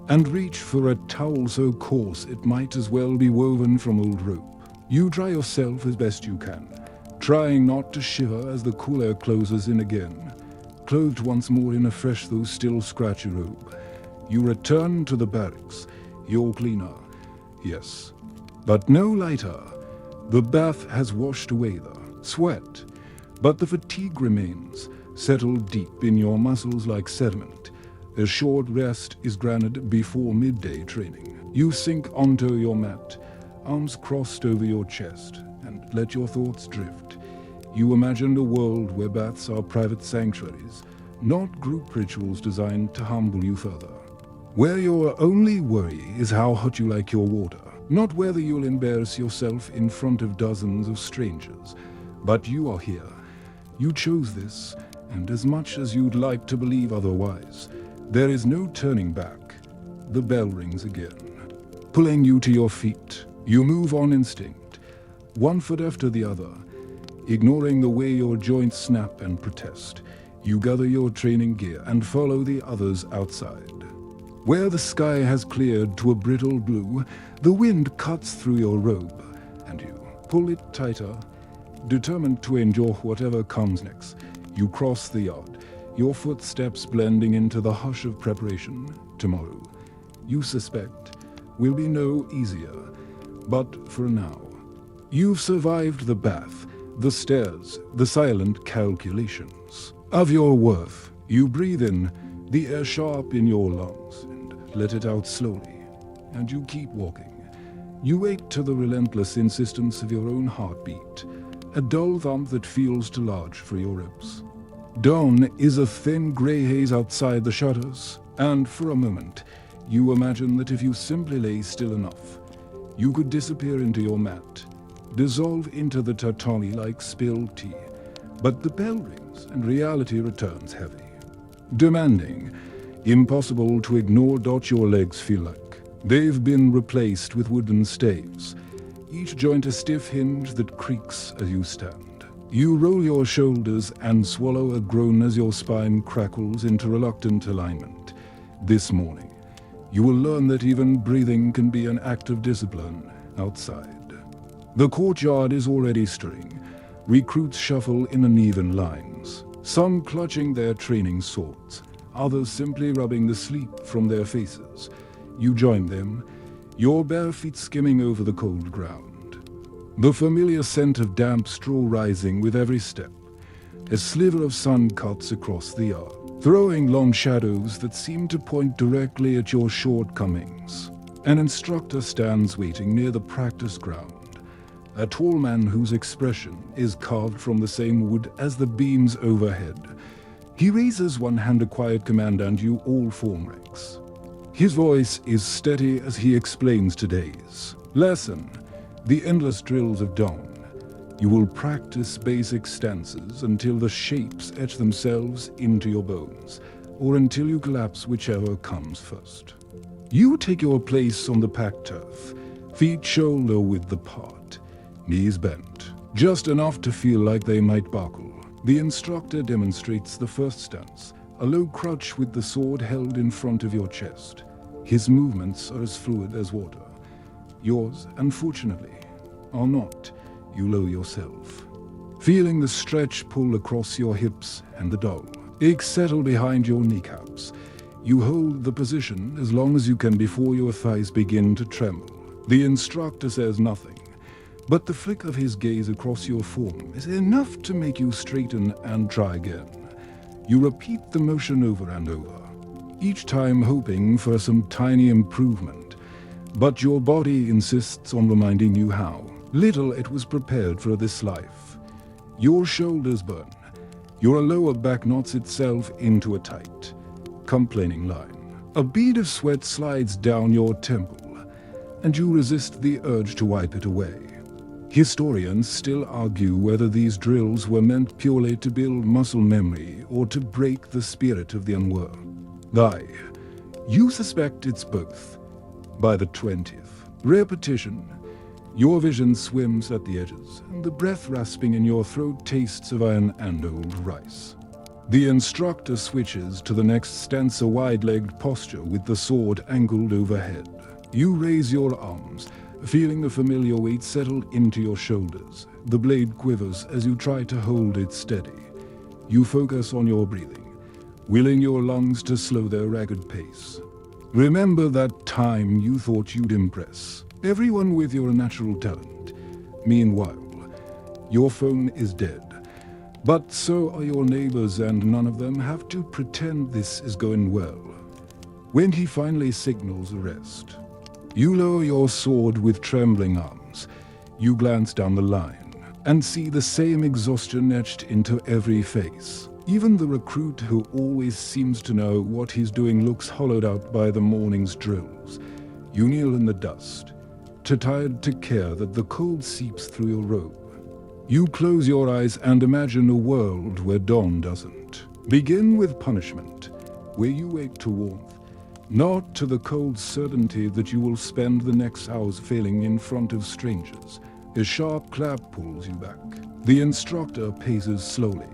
and reach for a towel so coarse it might as well be woven from old rope. You dry yourself as best you can, trying not to shiver as the cool air closes in again. Clothed once more in a fresh though still scratchy robe, you return to the barracks. You're cleaner, yes, but no lighter. The bath has washed away the sweat, but the fatigue remains, settled deep in your muscles like sediment. A short rest is granted before midday training. You sink onto your mat, arms crossed over your chest, and let your thoughts drift. You imagine a world where baths are private sanctuaries, not group rituals designed to humble you further. Where your only worry is how hot you like your water, not whether you'll embarrass yourself in front of dozens of strangers. But you are here. You chose this, and as much as you'd like to believe otherwise, there is no turning back. The bell rings again, pulling you to your feet. You move on instinct, one foot after the other, ignoring the way your joints snap and protest. You gather your training gear and follow the others outside. Where the sky has cleared to a brittle blue, the wind cuts through your robe, and you pull it tighter, determined to endure whatever comes next. You cross the yard, your footsteps blending into the hush of preparation. Tomorrow, you suspect, will be no easier, but for now. You've survived the bath, the stairs, the silent calculations of your worth. You breathe in, the air sharp in your lungs, and let it out slowly, and you keep walking. You wake to the relentless insistence of your own heartbeat, a dull thump that feels too large for your ribs. Dawn is a thin grey haze outside the shutters, and for a moment, you imagine that if you simply lay still enough, you could disappear into your mat, dissolve into the tatami like spilled tea. But the bell rings and reality returns heavy. Demanding, impossible to ignore. Your legs feel like they've been replaced with wooden staves, each joint a stiff hinge that creaks as you stand. You roll your shoulders and swallow a groan as your spine crackles into reluctant alignment. This morning, you will learn that even breathing can be an act of discipline outside. The courtyard is already stirring. Recruits shuffle in uneven lines, some clutching their training swords, others simply rubbing the sleep from their faces. You join them, your bare feet skimming over the cold ground. The familiar scent of damp straw rising with every step. A sliver of sun cuts across the yard, throwing long shadows that seem to point directly at your shortcomings. An instructor stands waiting near the practice ground, a tall man whose expression is carved from the same wood as the beams overhead. He raises one hand, a quiet command, and you all form ranks. His voice is steady as he explains today's lesson, the endless drills of dawn. You will practice basic stances until the shapes etch themselves into your bones, or until you collapse, whichever comes first. You take your place on the packed turf, feet shoulder width apart, knees bent, just enough to feel like they might buckle. The instructor demonstrates the first stance, a low crouch with the sword held in front of your chest. His movements are as fluid as water. Yours, unfortunately, are not. You lower yourself, feeling the stretch pull across your hips and the dull ache settle behind your kneecaps. You hold the position as long as you can before your thighs begin to tremble. The instructor says nothing, but the flick of his gaze across your form is enough to make you straighten and try again. You repeat the motion over and over, each time hoping for some tiny improvement, but your body insists on reminding you how little it was prepared for this life. Your shoulders burn, your lower back knots itself into a tight, complaining line. A bead of sweat slides down your temple, and you resist the urge to wipe it away. Historians still argue whether these drills were meant purely to build muscle memory or to break the spirit of the unworld. You suspect it's both. By the 20th repetition, your vision swims at the edges, and the breath rasping in your throat tastes of iron and old rice. The instructor switches to the next stance, a wide-legged posture with the sword angled overhead. You raise your arms, feeling the familiar weight settle into your shoulders. The blade quivers as you try to hold it steady. You focus on your breathing, willing your lungs to slow their ragged pace. Remember that time you thought you'd impress everyone with your natural talent. Meanwhile, your phone is dead. But so are your neighbors, and none of them have to pretend this is going well. When he finally signals a rest, you lower your sword with trembling arms. You glance down the line and see the same exhaustion etched into every face. Even the recruit who always seems to know what he's doing looks hollowed out by the morning's drills. You kneel in the dust, too tired to care that the cold seeps through your robe. You close your eyes and imagine a world where dawn doesn't. Begin with punishment, where you wake to warmth, not to the cold certainty that you will spend the next hours failing in front of strangers. A sharp clap pulls you back. The instructor paces slowly,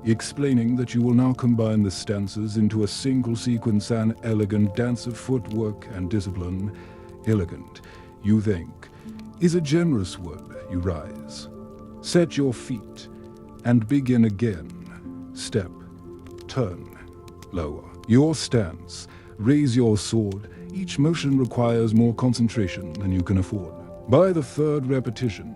explaining that you will now combine the stances into a single sequence, an elegant dance of footwork and discipline. Elegant, you think, is a generous word. You rise, set your feet, and begin again. Step, turn, lower your stance, raise your sword. Each motion requires more concentration than you can afford. By the third repetition,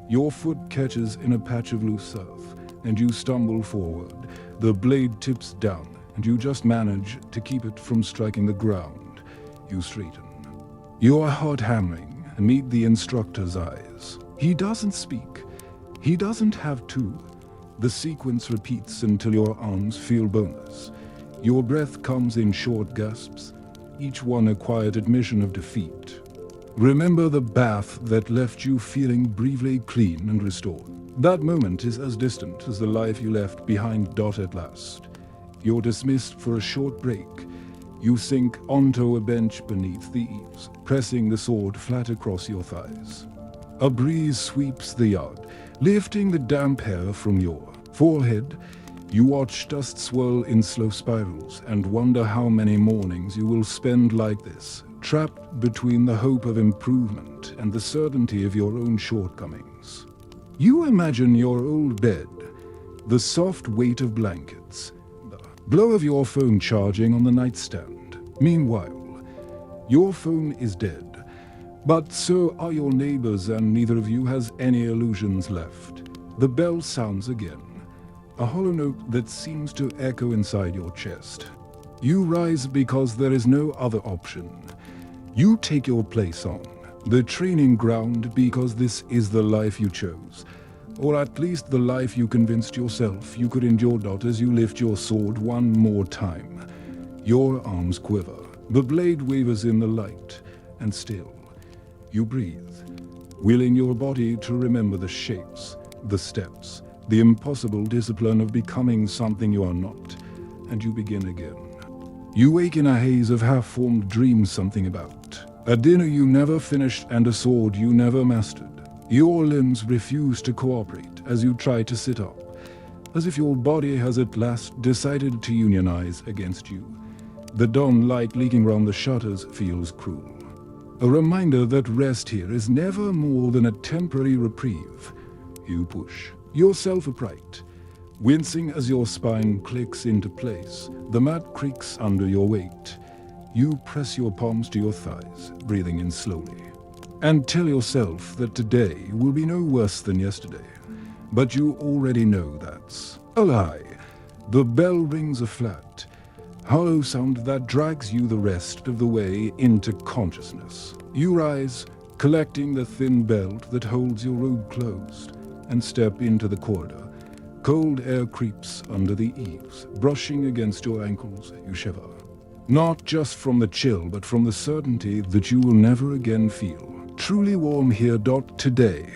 your foot catches in a patch of loose earth, and you stumble forward. The blade tips down, and you just manage to keep it from striking the ground. You straighten. Your heart hammering meet the instructor's eyes. He doesn't speak. He doesn't have to. The sequence repeats until your arms feel boneless. Your breath comes in short gasps, each one a quiet admission of defeat. Remember the bath that left you feeling briefly clean and restored. That moment is as distant as the life you left behind. At last, you're dismissed for a short break. You sink onto a bench beneath the eaves, pressing the sword flat across your thighs. A breeze sweeps the yard, lifting the damp hair from your forehead. You watch dust swirl in slow spirals and wonder how many mornings you will spend like this, trapped between the hope of improvement and the certainty of your own shortcomings. You imagine your old bed, the soft weight of blankets, the glow of your phone charging on the nightstand. Meanwhile, your phone is dead, but so are your neighbors, and neither of you has any illusions left. The bell sounds again, a hollow note that seems to echo inside your chest. You rise because there is no other option. You take your place on the training ground because this is the life you chose, or at least the life you convinced yourself you could endure. As you lift your sword one more time, your arms quiver, the blade wavers in the light, and still, you breathe, willing your body to remember the shapes, the steps, the impossible discipline of becoming something you are not, and you begin again. You wake in a haze of half-formed dreams, something about a dinner you never finished and a sword you never mastered. Your limbs refuse to cooperate as you try to sit up, as if your body has at last decided to unionize against you. The dawn light leaking round the shutters feels cruel. A reminder that rest here is never more than a temporary reprieve. You push yourself upright, wincing as your spine clicks into place. The mat creaks under your weight. You press your palms to your thighs, breathing in slowly, and tell yourself that today will be no worse than yesterday. But you already know that's a lie. The bell rings a flat, hollow sound that drags you the rest of the way into consciousness. You rise, collecting the thin belt that holds your robe closed, and step into the corridor. Cold air creeps under the eaves, brushing against your ankles. You shiver, not just from the chill, but from the certainty that you will never again feel truly warm here. Today,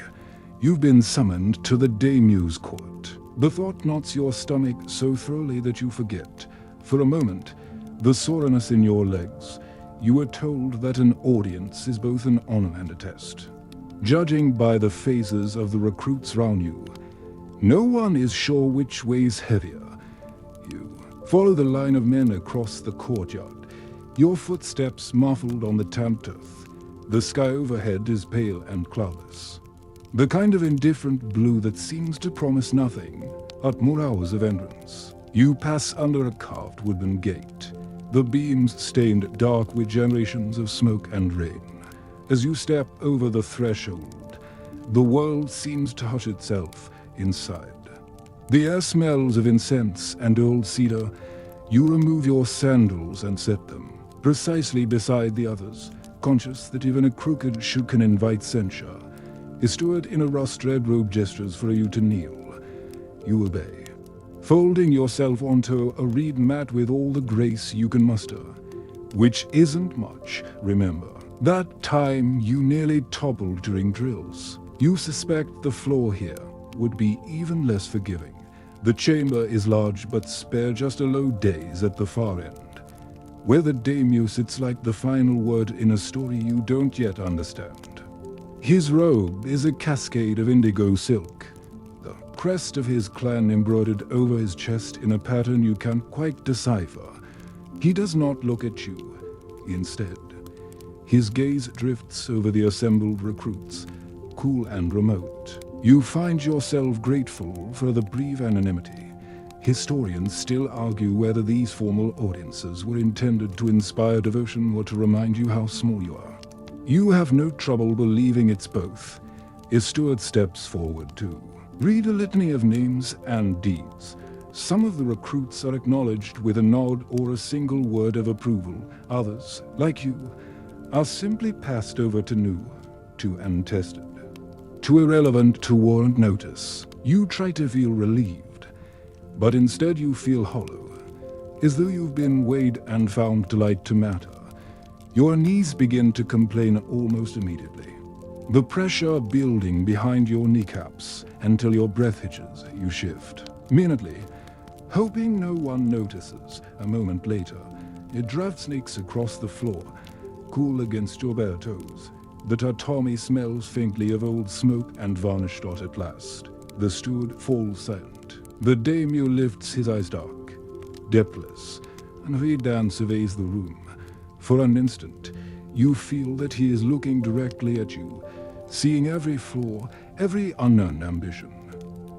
you've been summoned to the daemio's court. The thought knots your stomach so thoroughly that you forget, for a moment, the soreness in your legs. You are told that an audience is both an honor and a test. Judging by the faces of the recruits round you, no one is sure which weighs heavier. You follow the line of men across the courtyard, your footsteps muffled on the damp earth. The sky overhead is pale and cloudless, the kind of indifferent blue that seems to promise nothing at more hours of entrance. You pass under a carved wooden gate, the beams stained dark with generations of smoke and rain. As you step over the threshold, the world seems to hush itself inside. The air smells of incense and old cedar. You remove your sandals and set them precisely beside the others, conscious that even a crooked shoe can invite censure. A steward in a rust-red robe gestures for you to kneel. You obey, folding yourself onto a reed mat with all the grace you can muster, which isn't much, remember. That time you nearly toppled during drills. You suspect the floor here would be even less forgiving. The chamber is large but spare just a low daze at the far end, where the daimyo sits like the final word in a story you don't yet understand. His robe is a cascade of indigo silk, the crest of his clan embroidered over his chest in a pattern you can't quite decipher. He does not look at you. Instead, his gaze drifts over the assembled recruits, cool and remote. You find yourself grateful for the brief anonymity. Historians still argue whether these formal audiences were intended to inspire devotion or to remind you how small you are. You have no trouble believing it's both. A steward steps forward to read a litany of names and deeds. Some of the recruits are acknowledged with a nod or a single word of approval. Others, like you, are simply passed over to new, to untested, too irrelevant to warrant notice. You try to feel relieved, But instead you feel hollow, as though you've been weighed and found to light to matter. Your knees begin to complain almost immediately, the pressure building behind your kneecaps until your breath hitches. You shift. Minutely, hoping no one notices. A moment later, a draft snakes across the floor, cool against your bare toes. The tatami smells faintly of old smoke and varnish dot at last. The steward falls silent. The daimyo lifts his eyes dark, depthless, and Vedan surveys the room. For an instant, you feel that he is looking directly at you, seeing every flaw, every unknown ambition.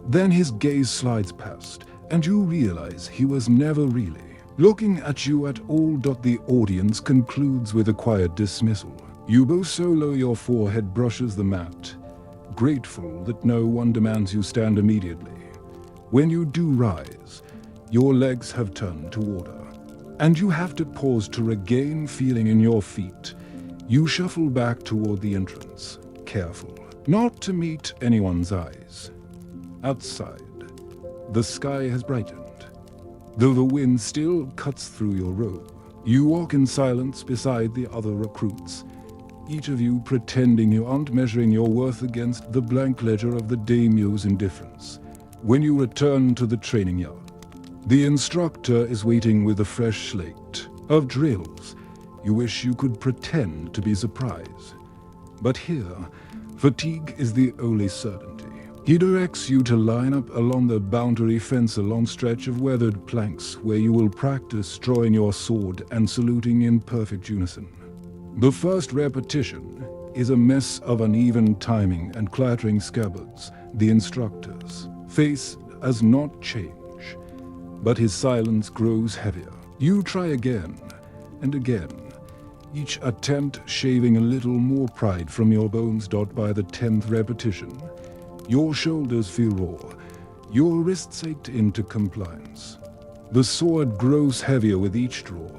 Then his gaze slides past, and you realize he was never really looking at you at all. The audience concludes with a quiet dismissal. You bow so low your forehead brushes the mat, grateful that no one demands you stand immediately. When you do rise, your legs have turned to water, and you have to pause to regain feeling in your feet. You shuffle back toward the entrance, careful not to meet anyone's eyes. Outside, the sky has brightened, though the wind still cuts through your robe. You walk in silence beside the other recruits, each of you pretending you aren't measuring your worth against the blank ledger of the daimyo's indifference. When you return to the training yard, the instructor is waiting with a fresh slate of drills. You wish you could pretend to be surprised. But here, fatigue is the only certainty. He directs you to line up along the boundary fence, a long stretch of weathered planks where you will practice drawing your sword and saluting in perfect unison. The first repetition is a mess of uneven timing and clattering scabbards. The instructor's face does not change, but his silence grows heavier. You try again and again, each attempt shaving a little more pride from your bones. By the 10th repetition, your shoulders feel raw, your wrists ached into compliance. The sword grows heavier with each draw,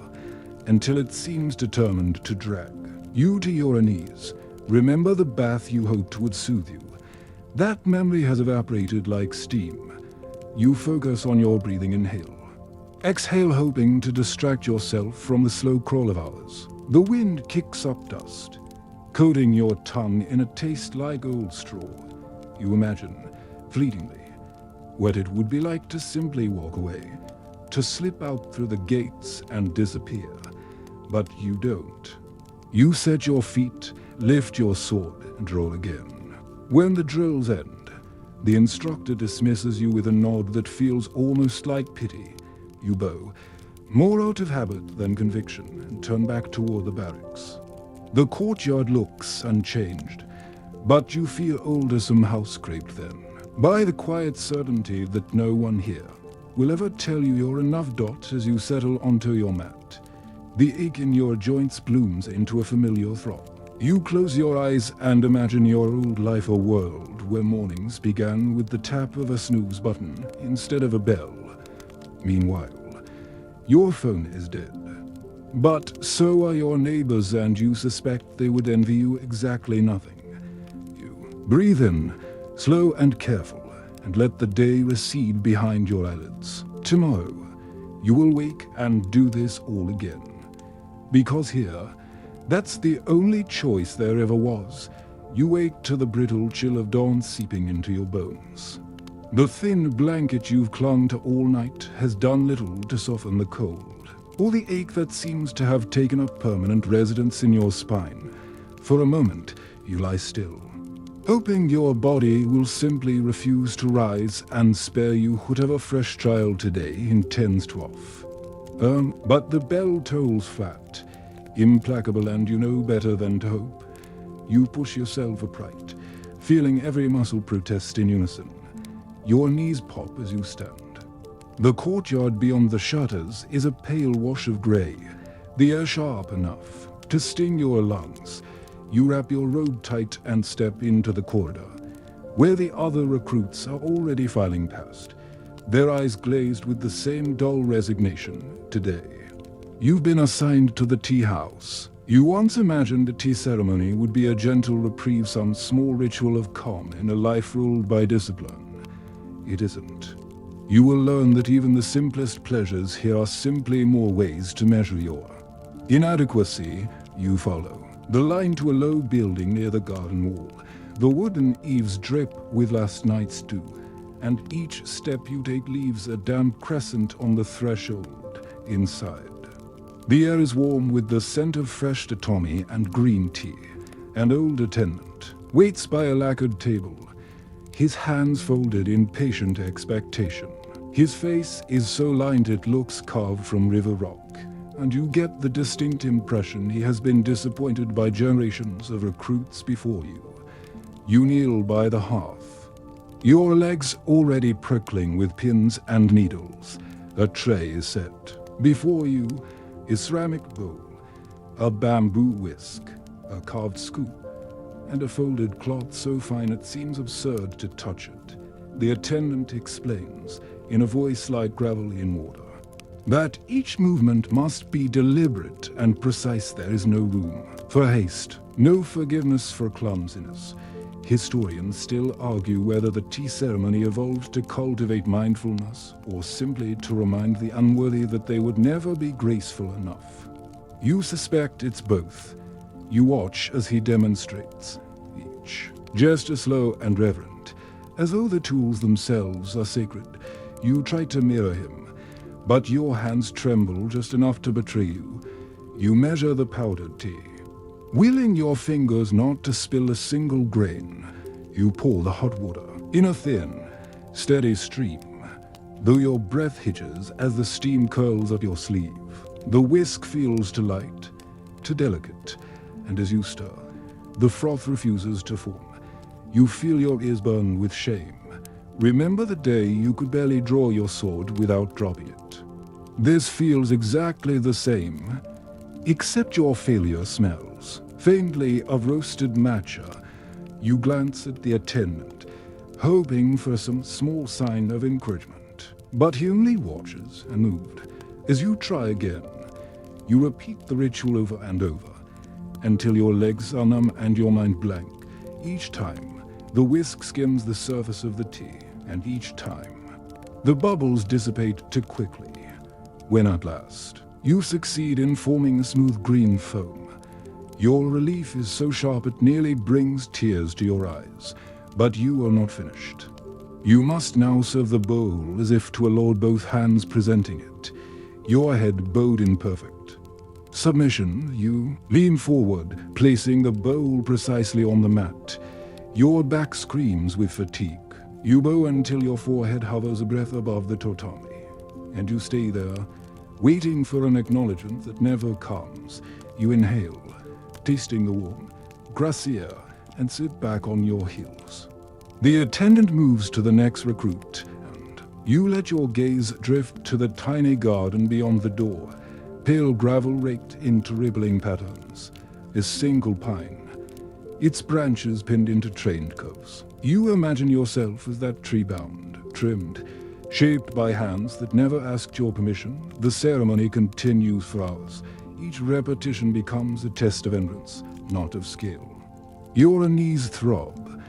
until it seems determined to drag you to your knees. Remember the bath you hoped would soothe you. That memory has evaporated like steam. You focus on your breathing. Inhale. Exhale, hoping to distract yourself from the slow crawl of hours. The wind kicks up dust, coating your tongue in a taste like old straw. You imagine, fleetingly, what it would be like to simply walk away, to slip out through the gates and disappear. But you don't. You set your feet, lift your sword, and roll again. When the drills end, the instructor dismisses you with a nod that feels almost like pity. You bow, more out of habit than conviction, and turn back toward the barracks. The courtyard looks unchanged, but you feel older, somehow scraped then, by the quiet certainty that no one here will ever tell you you're enough. As you settle onto your mat, the ache in your joints blooms into a familiar throb. You close your eyes and imagine your old life, a world where mornings began with the tap of a snooze button instead of a bell. Meanwhile, your phone is dead. But so are your neighbors, and you suspect they would envy you exactly nothing. You breathe in, slow and careful, and let the day recede behind your eyelids. Tomorrow, you will wake and do this all again. Because here, that's the only choice there ever was. You wake to the brittle chill of dawn seeping into your bones. The thin blanket you've clung to all night has done little to soften the cold, or the ache that seems to have taken up permanent residence in your spine. For a moment, you lie still, hoping your body will simply refuse to rise and spare you whatever fresh trial today intends to off. But the bell tolls flat, implacable, and you know better than to hope. You push yourself upright, feeling every muscle protest in unison. Your knees pop as you stand. The courtyard beyond the shutters is a pale wash of grey, the air sharp enough to sting your lungs. You wrap your robe tight and step into the corridor, where the other recruits are already filing past, their eyes glazed with the same dull resignation. Today, you've been assigned to the tea house. You once imagined a tea ceremony would be a gentle reprieve, some small ritual of calm in a life ruled by discipline. It isn't. You will learn that even the simplest pleasures here are simply more ways to measure your inadequacy. You follow the line to a low building near the garden wall. The wooden eaves drip with last night's dew, and each step you take leaves a damp crescent on the threshold inside. The air is warm with the scent of fresh tatami and green tea. An old attendant waits by a lacquered table, his hands folded in patient expectation. His face is so lined it looks carved from river rock, and you get the distinct impression he has been disappointed by generations of recruits before you. You kneel by the hearth, your legs already prickling with pins and needles. A tray is set. Before you, a ceramic bowl, a bamboo whisk, a carved scoop, and a folded cloth so fine it seems absurd to touch it. The attendant explains, in a voice like gravel in water, that each movement must be deliberate and precise. There is no room for haste, no forgiveness for clumsiness. Historians still argue whether the tea ceremony evolved to cultivate mindfulness or simply to remind the unworthy that they would never be graceful enough. You suspect it's both. You watch as he demonstrates, each gesture slow and reverent, as though the tools themselves are sacred. You try to mirror him, but your hands tremble just enough to betray you. You measure the powdered tea, willing your fingers not to spill a single grain. You pour the hot water in a thin, steady stream, though your breath hitches as the steam curls up your sleeve. The whisk feels too light, too delicate, and as you stir, the froth refuses to form. You feel your ears burn with shame. Remember the day you could barely draw your sword without dropping it. This feels exactly the same, except your failure smells faintly of roasted matcha. You glance at the attendant, hoping for some small sign of encouragement. But he only watches, unmoved. As you try again, you repeat the ritual over and over, until your legs are numb and your mind blank. Each time, the whisk skims the surface of the tea, and each time, the bubbles dissipate too quickly. When at last, you succeed in forming a smooth green foam, your relief is so sharp it nearly brings tears to your eyes. But you are not finished. You must now serve the bowl as if to a lord, both hands presenting it, your head bowed in perfect submission. You lean forward, placing the bowl precisely on the mat. Your back screams with fatigue. You bow until your forehead hovers a breath above the tatami, and you stay there, waiting for an acknowledgement that never comes. You inhale, tasting the warm, grassy air, and sit back on your heels. The attendant moves to the next recruit, and you let your gaze drift to the tiny garden beyond the door. Pale gravel raked into rippling patterns. A single pine, its branches pinned into trained curves. You imagine yourself as that tree bound, trimmed, shaped by hands that never asked your permission. The ceremony continues for hours. Each repetition becomes a test of endurance, not of skill. Your knees throb.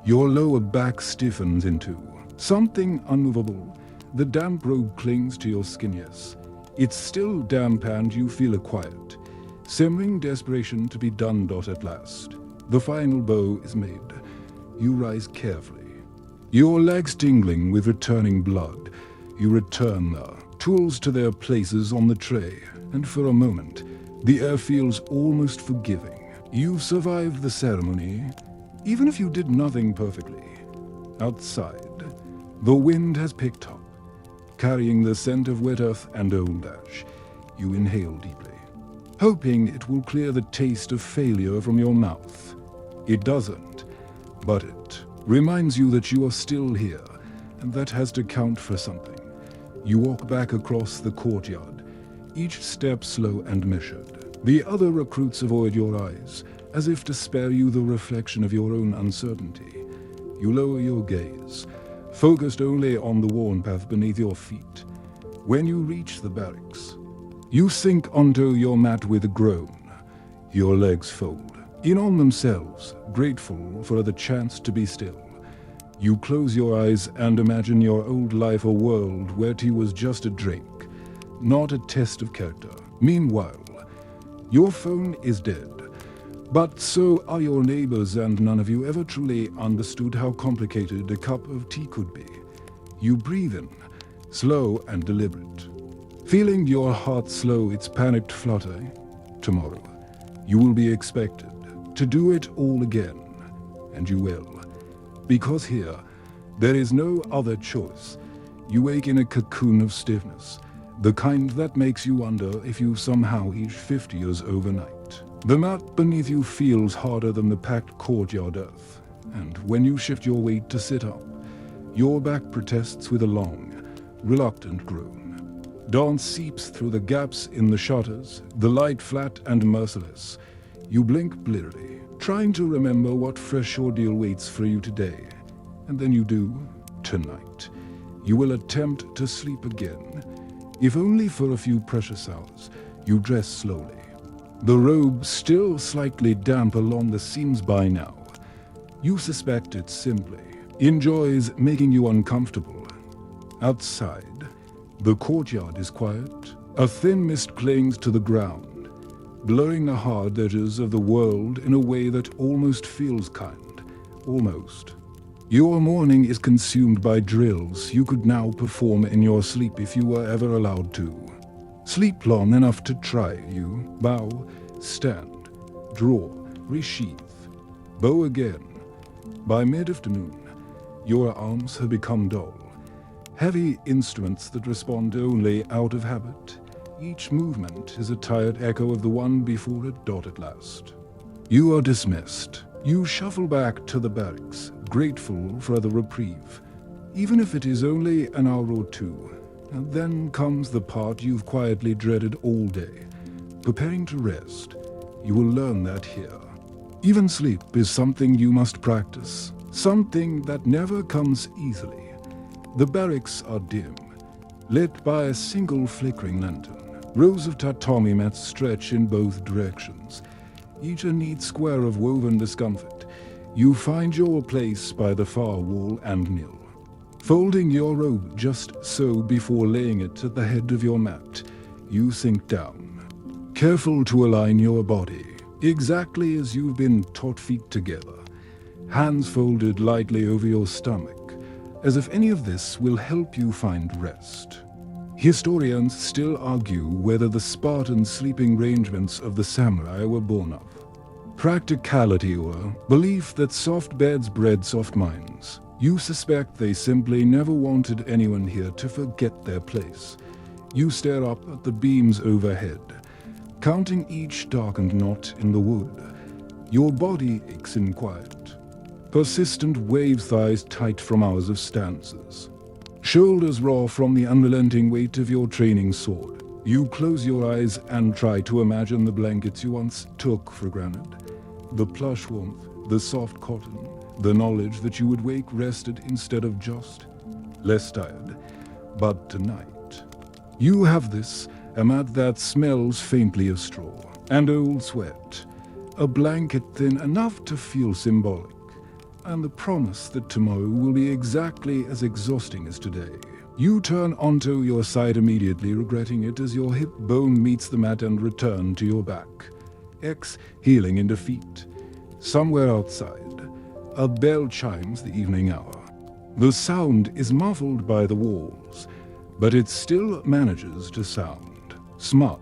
Your lower back stiffens into something unmovable. The damp robe clings to your skin, yes. It's still damp and you feel it quiet, simmering desperation to be done. At last, the final bow is made. You rise carefully, your legs tingling with returning blood. You return the tools to their places on the tray, and for a moment, the air feels almost forgiving. You've survived the ceremony, even if you did nothing perfectly. Outside, the wind has picked up, carrying the scent of wet earth and old ash. You inhale deeply, hoping it will clear the taste of failure from your mouth. It doesn't, but it reminds you that you are still here, and that has to count for something. You walk back across the courtyard, each step slow and measured. The other recruits avoid your eyes, as if to spare you the reflection of your own uncertainty. You lower your gaze, focused only on the worn path beneath your feet. When you reach the barracks, you sink onto your mat with a groan. Your legs fold in on themselves, grateful for the chance to be still. You close your eyes and imagine your old life a world where tea was just a drink, not a test of character. Meanwhile, your phone is dead. But so are your neighbors, and none of you ever truly understood how complicated a cup of tea could be. You breathe in, slow and deliberate, feeling your heart slow its panicked flutter. Tomorrow, you will be expected to do it all again, and you will. Because here, there is no other choice. You wake in a cocoon of stiffness, the kind that makes you wonder if you somehow aged 50 years overnight. The mat beneath you feels harder than the packed courtyard earth, and when you shift your weight to sit up, your back protests with a long, reluctant groan. Dawn seeps through the gaps in the shutters, the light flat and merciless. You blink blearily, trying to remember what fresh ordeal waits for you today. And then you do, tonight. You will attempt to sleep again, if only for a few precious hours. You dress slowly, the robe still slightly damp along the seams by now. You suspect it simply enjoys making you uncomfortable. Outside, the courtyard is quiet. A thin mist clings to the ground, blurring the hard edges of the world in a way that almost feels kind. Almost. Your morning is consumed by drills you could now perform in your sleep if you were ever allowed to. Sleep long enough to try. You bow, stand, draw, resheath, bow again. By mid-afternoon, your arms have become dull. Heavy instruments that respond only out of habit. Each movement is a tired echo of the one before it at last. You are dismissed. You shuffle back to the barracks, grateful for the reprieve, even if it is only an hour or two. And then comes the part you've quietly dreaded all day. Preparing to rest, you will learn that here. Even sleep is something you must practice, something that never comes easily. The barracks are dim, lit by a single flickering lantern. Rows of tatami mats stretch in both directions, each a neat square of woven discomfort. You find your place by the far wall and kneel, folding your robe just so before laying it at the head of your mat. You sink down, careful to align your body, exactly as you've been taught, feet together, hands folded lightly over your stomach, as if any of this will help you find rest. Historians still argue whether the Spartan sleeping arrangements of the samurai were born of practicality or belief that soft beds bred soft minds. You suspect they simply never wanted anyone here to forget their place. You stare up at the beams overhead, counting each darkened knot in the wood. Your body aches in quiet. Persistent wave thighs tight from hours of stances. Shoulders raw from the unrelenting weight of your training sword. You close your eyes and try to imagine the blankets you once took for granted. The plush warmth, the soft cotton, the knowledge that you would wake rested instead of just less tired. But tonight, you have this, a mat that smells faintly of straw and old sweat, a blanket thin enough to feel symbolic, and the promise that tomorrow will be exactly as exhausting as today. You turn onto your side immediately, regretting it as your hip bone meets the mat and return to your back. Exhaling in defeat. Somewhere outside, a bell chimes the evening hour. The sound is muffled by the walls, but it still manages to sound. Smug,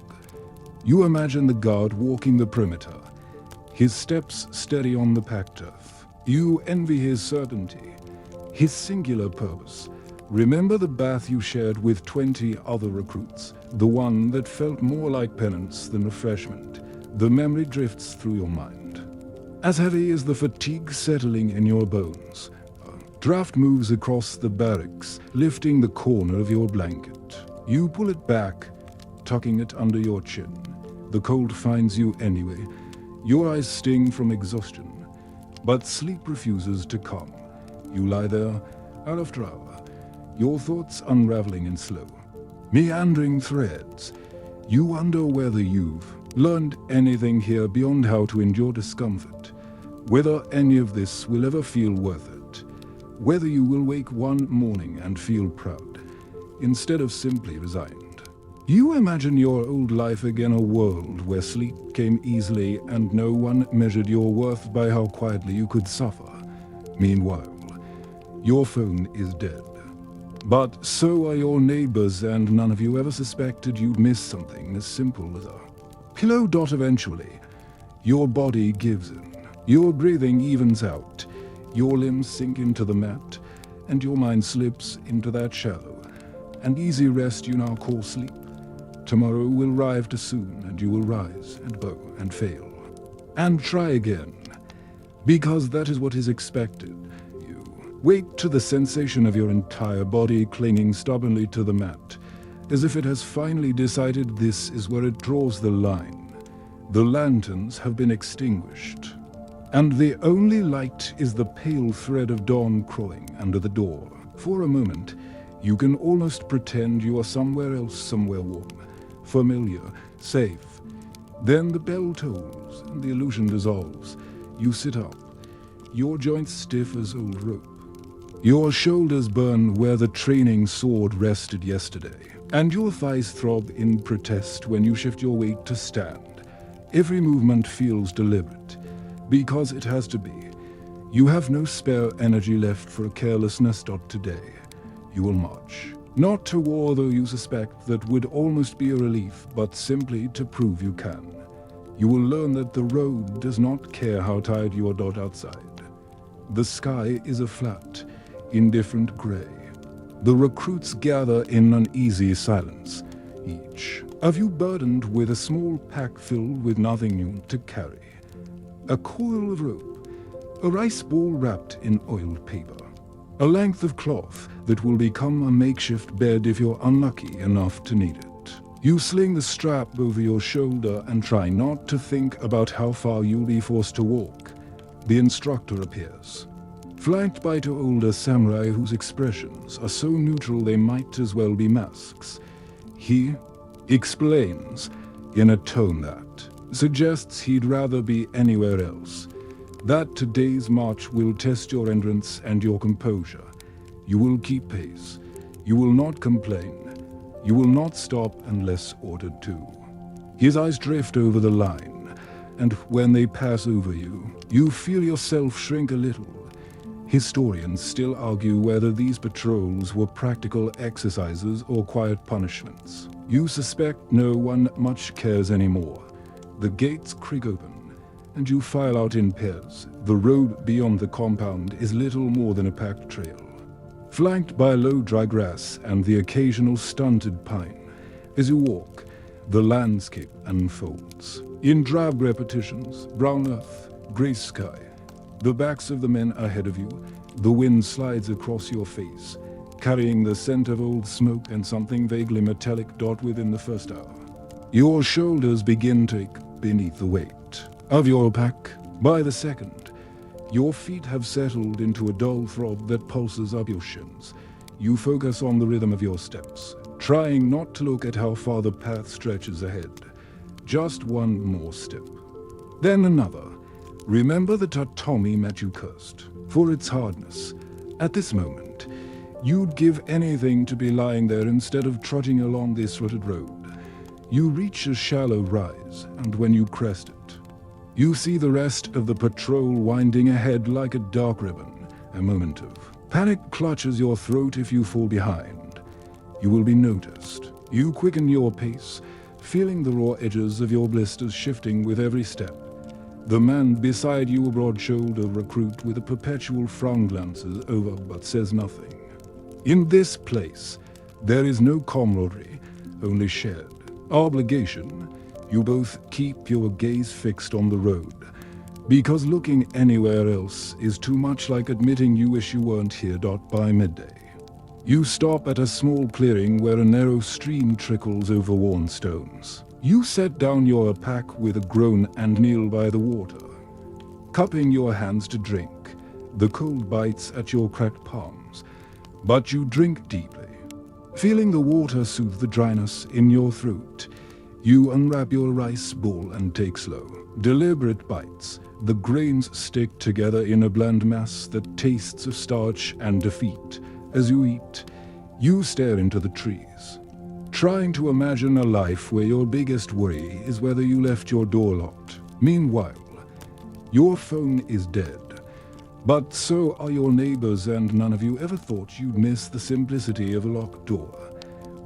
you imagine the guard walking the perimeter, his steps steady on the packed earth. You envy his certainty, his singular purpose. Remember the bath you shared with 20 other recruits, the one that felt more like penance than refreshment. The memory drifts through your mind. As heavy as the fatigue settling in your bones, a draft moves across the barracks, lifting the corner of your blanket. You pull it back, tucking it under your chin. The cold finds you anyway. Your eyes sting from exhaustion, but sleep refuses to come. You lie there, hour after hour, your thoughts unraveling in slow, meandering threads. You wonder whether you've learned anything here beyond how to endure discomfort, whether any of this will ever feel worth it. whether you will wake one morning and feel proud, instead of simply resigned. You imagine your old life again, a world where sleep came easily and no one measured your worth by how quietly you could suffer. Meanwhile, your phone is dead. But so are your neighbors, and none of you ever suspected you'd miss something as simple as a pillow. Eventually, your body gives in. Your breathing evens out. Your limbs sink into the mat, and your mind slips into that shallow and easy rest you now call sleep. Tomorrow will arrive too soon, and you will rise and bow and fail and try again, because that is what is expected. Wake to the sensation of your entire body clinging stubbornly to the mat, as if it has finally decided this is where it draws the line. The lanterns have been extinguished, and the only light is the pale thread of dawn crawling under the door. For a moment, you can almost pretend you are somewhere else, somewhere warm, familiar, safe. Then the bell tolls, and the illusion dissolves. You sit up, your joints stiff as old rope. Your shoulders burn where the training sword rested yesterday, and your thighs throb in protest when you shift your weight to stand. Every movement feels deliberate, because it has to be. You have no spare energy left for carelessness. Today, you will march. Not to war, though you suspect that would almost be a relief, but simply to prove you can. You will learn that the road does not care how tired you are. Outside, the sky is a flat, indifferent gray. The recruits gather in uneasy silence, each of you burdened with a small pack filled with nothing new to carry. A coil of rope, a rice ball wrapped in oiled paper, a length of cloth that will become a makeshift bed if you're unlucky enough to need it. You sling the strap over your shoulder and try not to think about how far you'll be forced to walk. The instructor appears, flanked by two older samurai whose expressions are so neutral they might as well be masks. He explains in a tone that suggests he'd rather be anywhere else, that today's march will test your endurance and your composure. You will keep pace. You will not complain. You will not stop unless ordered to. His eyes drift over the line, and when they pass over you, you feel yourself shrink a little. Historians still argue whether these patrols were practical exercises or quiet punishments. You suspect no one much cares anymore. The gates creak open, and you file out in pairs. The road beyond the compound is little more than a packed trail, flanked by low dry grass and the occasional stunted pine. As you walk, the landscape unfolds. In drab repetitions, brown earth, gray sky, the backs of the men ahead of you, the wind slides across your face, carrying the scent of old smoke and something vaguely metallic. Within the first hour, your shoulders begin to ache beneath the weight of your pack. By the second, your feet have settled into a dull throb that pulses up your shins. You focus on the rhythm of your steps, trying not to look at how far the path stretches ahead. Just one more step, then another. Remember that Tommy met you cursed for its hardness. At this moment, you'd give anything to be lying there instead of trudging along this rutted road. You reach a shallow rise, and when you crest it, you see the rest of the patrol winding ahead like a dark ribbon. A moment of panic clutches your throat if you fall behind. You will be noticed. You quicken your pace, feeling the raw edges of your blisters shifting with every step. The man beside you, a broad-shouldered recruit with a perpetual frown, glances over but says nothing. In this place, there is no camaraderie, only shared obligation. You both keep your gaze fixed on the road, because looking anywhere else is too much like admitting you wish you weren't here. By midday, you stop at a small clearing where a narrow stream trickles over worn stones. You set down your pack with a groan and kneel by the water, cupping your hands to drink. The cold bites at your cracked palms, but you drink deeply, feeling the water soothe the dryness in your throat. You unwrap your rice bowl and take slow, deliberate bites. The grains stick together in a bland mass that tastes of starch and defeat. As you eat, you stare into the trees, trying to imagine a life where your biggest worry is whether you left your door locked. Meanwhile, your phone is dead. But so are your neighbors, and none of you ever thought you'd miss the simplicity of a locked door.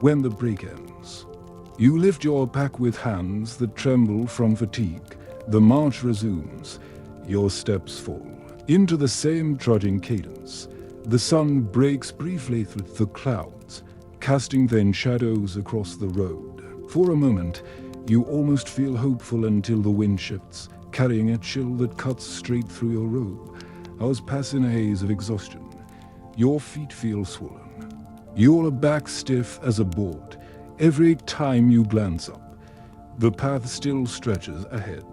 When the break ends, you lift your pack with hands that tremble from fatigue. The march resumes. Your steps fall into the same trudging cadence. The sun breaks briefly through the clouds, casting thin shadows across the road. For a moment, you almost feel hopeful until the wind shifts, carrying a chill that cuts straight through your robe. Hours pass in a haze of exhaustion. Your feet feel swollen. Your back stiff as a board. Every time you glance up, the path still stretches ahead.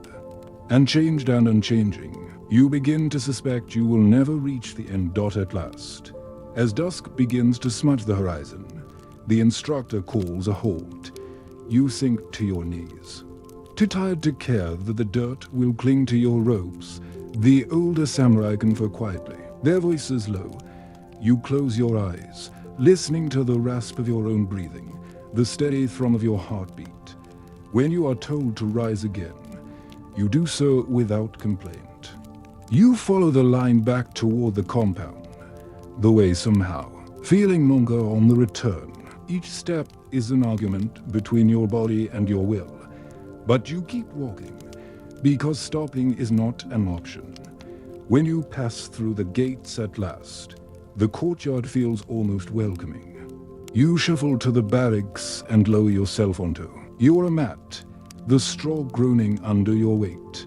Unchanged and unchanging, you begin to suspect you will never reach the end dot at last. As dusk begins to smudge the horizon, the instructor calls a halt. You sink to your knees. Too tired to care that the dirt will cling to your robes, the older samurai confer quietly, their voices low. You close your eyes, listening to the rasp of your own breathing, the steady thrum of your heartbeat. When you are told to rise again, you do so without complaint. You follow the line back toward the compound, the way somehow, feeling longer on the return. Each step is an argument between your body and your will. But you keep walking, because stopping is not an option. When you pass through the gates at last, the courtyard feels almost welcoming. You shuffle to the barracks and lower yourself onto your mat, the straw groaning under your weight.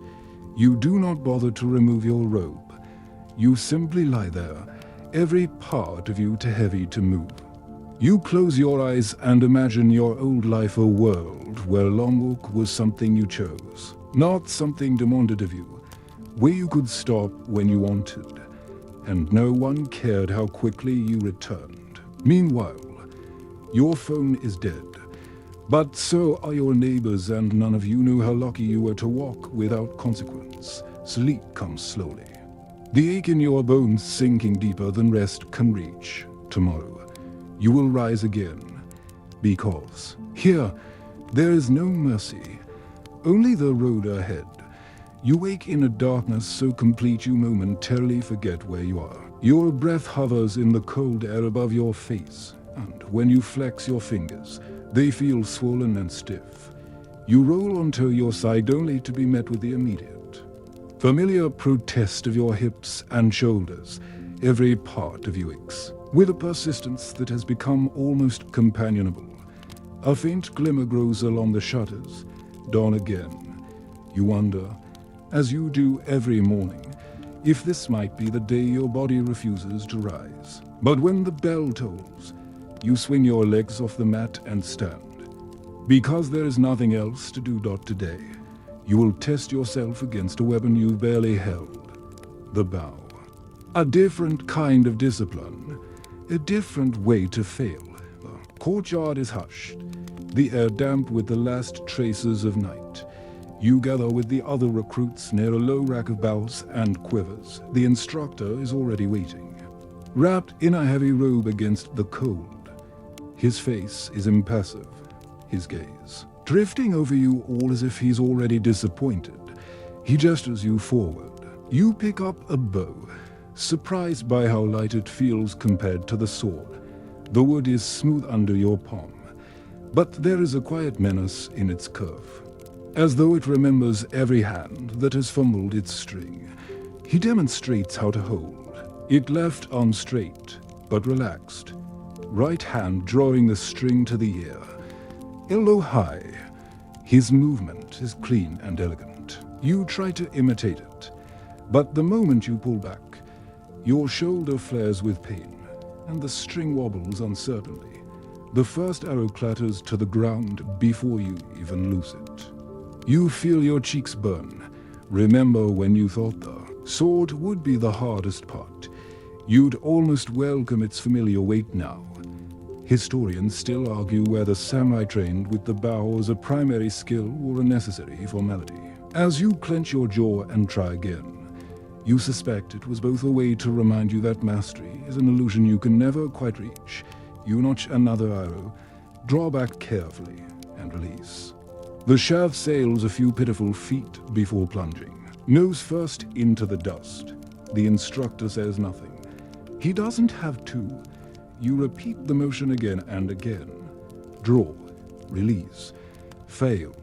You do not bother to remove your robe. You simply lie there, every part of you too heavy to move. You close your eyes and imagine your old life a world where long walk was something you chose, not something demanded of you, where you could stop when you wanted, and no one cared how quickly you returned. Meanwhile, your phone is dead, but so are your neighbors, and none of you knew how lucky you were to walk without consequence. Sleep comes slowly, the ache in your bones sinking deeper than rest can reach. Tomorrow, you will rise again, because here there is no mercy, only the road ahead. You wake in a darkness so complete you momentarily forget where you are. Your breath hovers in the cold air above your face, and when you flex your fingers, they feel swollen and stiff. You roll onto your side only to be met with the immediate, familiar protest of your hips and shoulders. Every part of you aches, with a persistence that has become almost companionable. A faint glimmer grows along the shutters. Dawn again. You wonder, as you do every morning, if this might be the day your body refuses to rise. But when the bell tolls, you swing your legs off the mat and stand. Because there is nothing else to do today, you will test yourself against a weapon you barely held, the bow. A different kind of discipline, a different way to fail. The courtyard is hushed, the air damp with the last traces of night. You gather with the other recruits near a low rack of bows and quivers. The instructor is already waiting, wrapped in a heavy robe against the cold. His face is impassive, his gaze drifting over you all as if he's already disappointed. He gestures you forward. You pick up a bow, surprised by how light it feels compared to the sword. The wood is smooth under your palm, but there is a quiet menace in its curve, as though it remembers every hand that has fumbled its string. He demonstrates how to hold it, left arm straight, but relaxed, right hand drawing the string to the ear, elbow high. His movement is clean and elegant. You try to imitate it, but the moment you pull back, your shoulder flares with pain, and the string wobbles uncertainly. The first arrow clatters to the ground before you even loose it. You feel your cheeks burn. Remember when you thought the sword would be the hardest part. You'd almost welcome its familiar weight now. Historians still argue whether samurai trained with the bow was a primary skill or a necessary formality. As you clench your jaw and try again, you suspect it was both a way to remind you that mastery is an illusion you can never quite reach. You notch another arrow, draw back carefully, and release. The shaft sails a few pitiful feet before plunging, nose first into the dust. The instructor says nothing. He doesn't have to. You repeat the motion again and again. Draw, release, fail.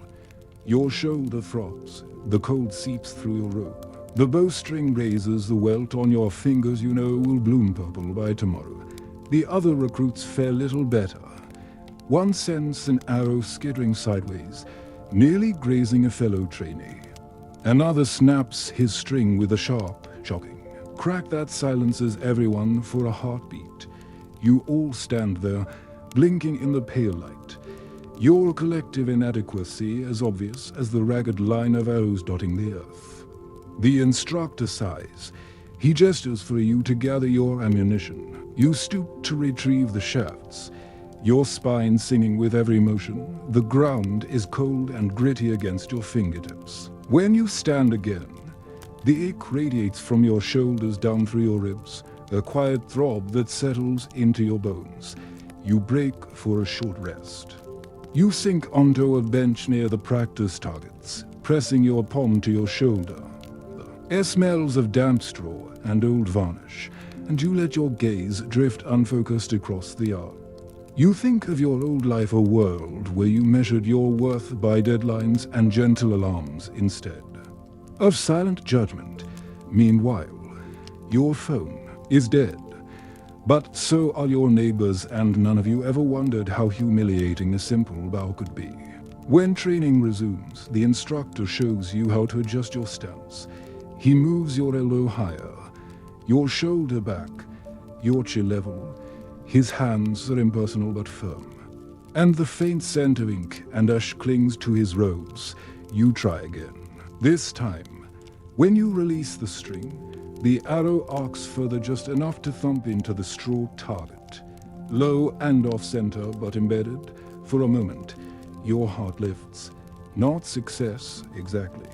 Your shoulder throbs, the cold seeps through your robe. The bowstring raises the welt on your fingers you know will bloom purple by tomorrow. The other recruits fare little better. One sends an arrow skittering sideways, nearly grazing a fellow trainee. Another snaps his string with a sharp, shocking crack that silences everyone for a heartbeat. You all stand there, blinking in the pale light. Your collective inadequacy as obvious as the ragged line of arrows dotting the earth. The instructor sighs. He gestures for you to gather your ammunition. You stoop to retrieve the shafts, your spine singing with every motion. The ground is cold and gritty against your fingertips. When you stand again, the ache radiates from your shoulders down through your ribs, a quiet throb that settles into your bones. You break for a short rest. You sink onto a bench near the practice targets, pressing your palm to your shoulder. Air smells of damp straw and old varnish, and you let your gaze drift unfocused across the yard. You think of your old life, a world where you measured your worth by deadlines and gentle alarms instead of silent judgment. Meanwhile, your phone is dead. But so are your neighbors, and none of you ever wondered how humiliating a simple bow could be. When training resumes, the instructor shows you how to adjust your stance. He moves your elbow higher, your shoulder back, your chin level. His hands are impersonal but firm. And the faint scent of ink and ash clings to his robes. You try again. This time, when you release the string, the arrow arcs further just enough to thump into the straw target. Low and off-center but embedded. For a moment, your heart lifts. Not success exactly,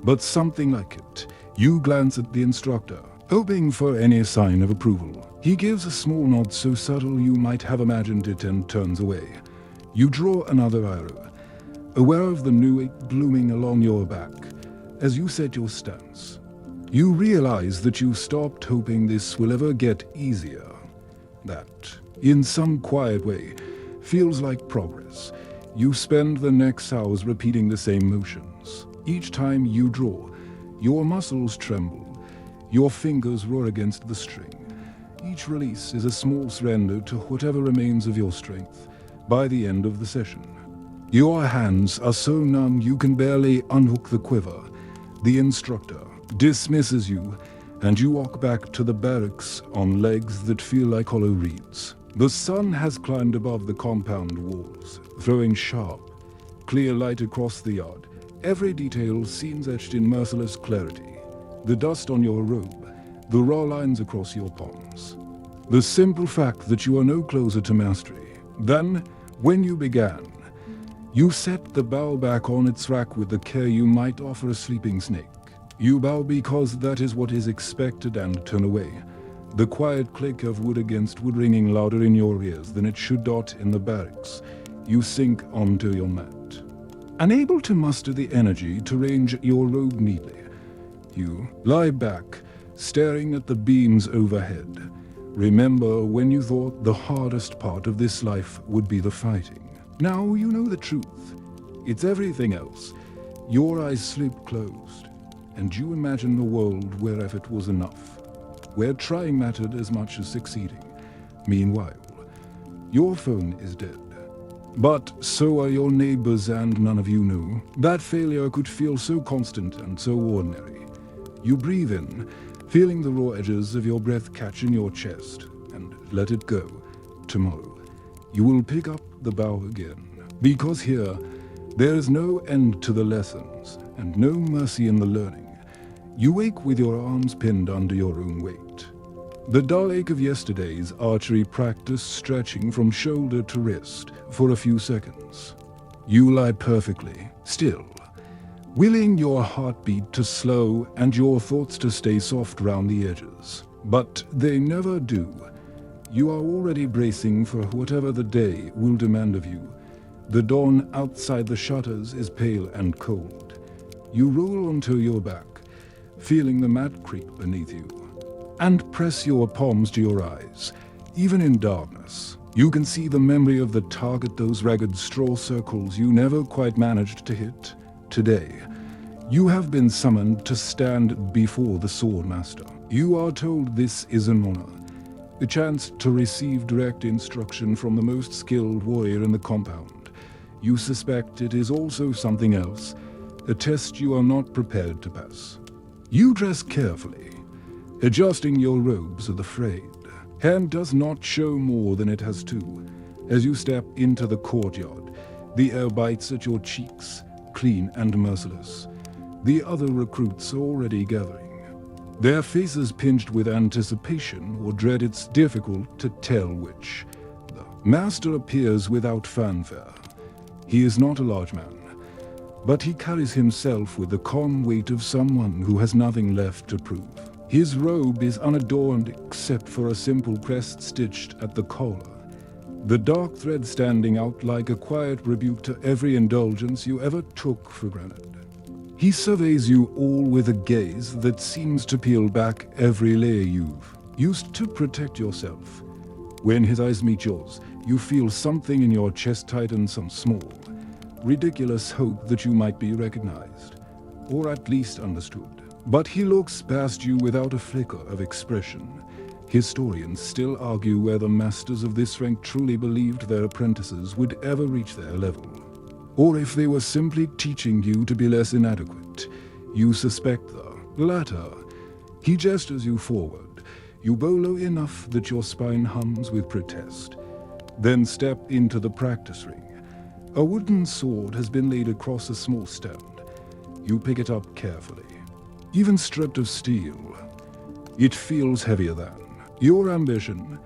but something like it. You glance at the instructor, hoping for any sign of approval. He gives a small nod so subtle you might have imagined it and turns away. You draw another arrow, aware of the new ache blooming along your back. As you set your stance, you realize that you stopped hoping this will ever get easier. That, in some quiet way, feels like progress. You spend the next hours repeating the same motions. Each time you draw, your muscles tremble, your fingers roar against the string. Each release is a small surrender to whatever remains of your strength by the end of the session. Your hands are so numb you can barely unhook the quiver. The instructor dismisses you, and you walk back to the barracks on legs that feel like hollow reeds. The sun has climbed above the compound walls, throwing sharp, clear light across the yard. Every detail seems etched in merciless clarity. The dust on your robe, the raw lines across your palms. The simple fact that you are no closer to mastery than when you began. You set the bow back on its rack with the care you might offer a sleeping snake. You bow because that is what is expected and turn away. The quiet click of wood against wood ringing louder in your ears than it should dot in the barracks. You sink onto your mat. Unable to muster the energy to range your robe neatly, you lie back, staring at the beams overhead. Remember when you thought the hardest part of this life would be the fighting. Now you know the truth. It's everything else. Your eyes slip closed, and you imagine a world where effort was enough, where trying mattered as much as succeeding. Meanwhile, your phone is dead. But so are your neighbors, and none of you knew that failure could feel so constant and so ordinary. You breathe in, feeling the raw edges of your breath catch in your chest, and let it go. Tomorrow, you will pick up the bow again, because here, there is no end to the lessons, and no mercy in the learning. You wake with your arms pinned under your own weight. The dull ache of yesterday's archery practice stretching from shoulder to wrist for a few seconds. You lie perfectly still, willing your heartbeat to slow and your thoughts to stay soft round the edges. But they never do. You are already bracing for whatever the day will demand of you. The dawn outside the shutters is pale and cold. You roll onto your back, feeling the mat creak beneath you, and press your palms to your eyes. Even in darkness, you can see the memory of the target, those ragged straw circles you never quite managed to hit. Today, you have been summoned to stand before the Sword Master. You are told this is an honor, a chance to receive direct instruction from the most skilled warrior in the compound. You suspect it is also something else, a test you are not prepared to pass. You dress carefully, adjusting your robes of the frayed. Hand does not show more than it has to. As you step into the courtyard, the air bites at your cheeks, clean and merciless. The other recruits are already gathering, their faces pinched with anticipation or dread. It's difficult to tell which. The master appears without fanfare. He is not a large man, but he carries himself with the calm weight of someone who has nothing left to prove. His robe is unadorned except for a simple crest stitched at the collar, the dark thread standing out like a quiet rebuke to every indulgence you ever took for granted. He surveys you all with a gaze that seems to peel back every layer you've used to protect yourself. When his eyes meet yours, you feel something in your chest tighten, some small, ridiculous hope that you might be recognized, or at least understood. But he looks past you without a flicker of expression. Historians still argue whether masters of this rank truly believed their apprentices would ever reach their level, or if they were simply teaching you to be less inadequate. You suspect the latter. He gestures you forward. You bow low enough that your spine hums with protest. Then step into the practice ring. A wooden sword has been laid across a small stand. You pick it up carefully. Even stripped of steel, it feels heavier than your ambition.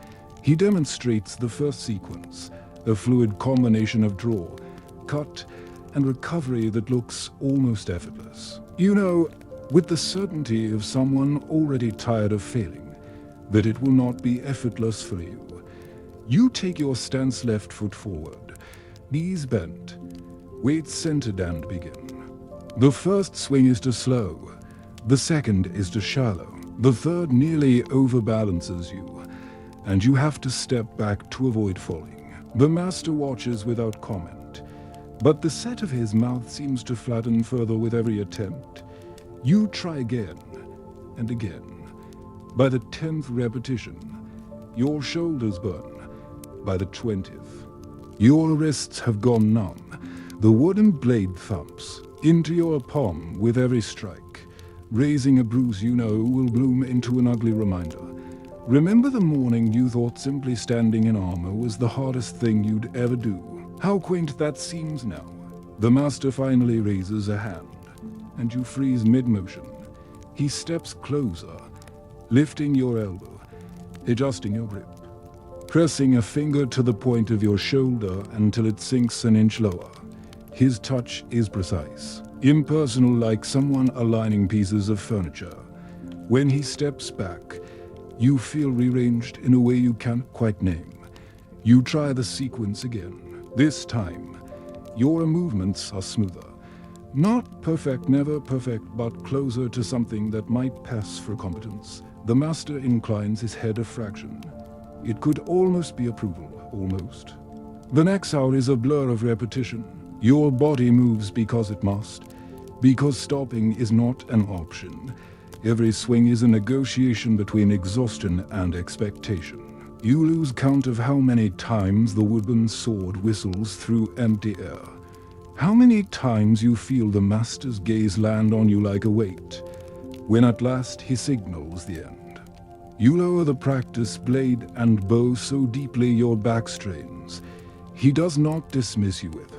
He demonstrates the first sequence, a fluid combination of draw, cut, and recovery that looks almost effortless. You know, with the certainty of someone already tired of failing, that it will not be effortless for you. You take your stance, left foot forward, knees bent, weight centered, and begin. The first swing is too slow. The second is too shallow. The third nearly overbalances you, and you have to step back to avoid falling. The master watches without comment, but the set of his mouth seems to flatten further with every attempt. You try again and again. By the 10th repetition, your shoulders burn. By the 20th, your wrists have gone numb. The wooden blade thumps into your palm with every strike, raising a bruise you know will bloom into an ugly reminder. Remember the morning you thought simply standing in armor was the hardest thing you'd ever do? How quaint that seems now. The master finally raises a hand, and you freeze mid-motion. He steps closer, lifting your elbow, adjusting your grip, pressing a finger to the point of your shoulder until it sinks an inch lower. His touch is precise, impersonal, like someone aligning pieces of furniture. When he steps back, you feel rearranged in a way you can't quite name. You try the sequence again. This time, your movements are smoother. Not perfect, never perfect, but closer to something that might pass for competence. The master inclines his head a fraction. It could almost be approval, almost. The next hour is a blur of repetition. Your body moves because it must, because stopping is not an option. Every swing is a negotiation between exhaustion and expectation. You lose count of how many times the wooden sword whistles through empty air. How many times you feel the master's gaze land on you like a weight, when at last he signals the end. You lower the practice blade and bow so deeply your back strains. He does not dismiss you with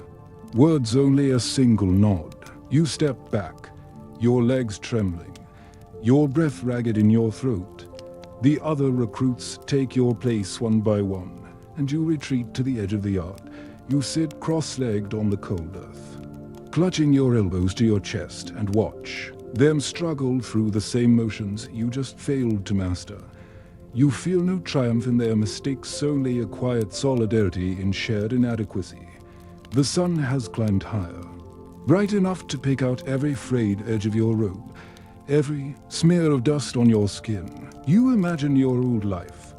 words, only a single nod. You step back, your legs trembling, your breath ragged in your throat. The other recruits take your place one by one, and you retreat to the edge of the yard. You sit cross-legged on the cold earth, clutching your elbows to your chest, and watch them struggle through the same motions you just failed to master. You feel no triumph in their mistakes, only a quiet solidarity in shared inadequacy. The sun has climbed higher, bright enough to pick out every frayed edge of your robe, every smear of dust on your skin. You imagine your old life,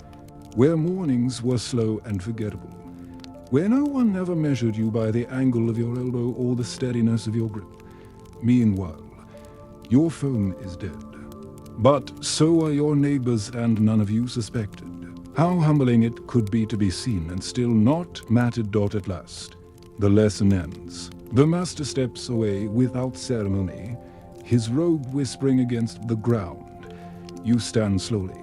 where mornings were slow and forgettable, where no one ever measured you by the angle of your elbow or the steadiness of your grip. Meanwhile, your phone is dead. But so are your neighbors, and none of you suspected. How humbling it could be to be seen and still not matted. At last, the lesson ends. The master steps away without ceremony, his robe whispering against the ground. You stand slowly,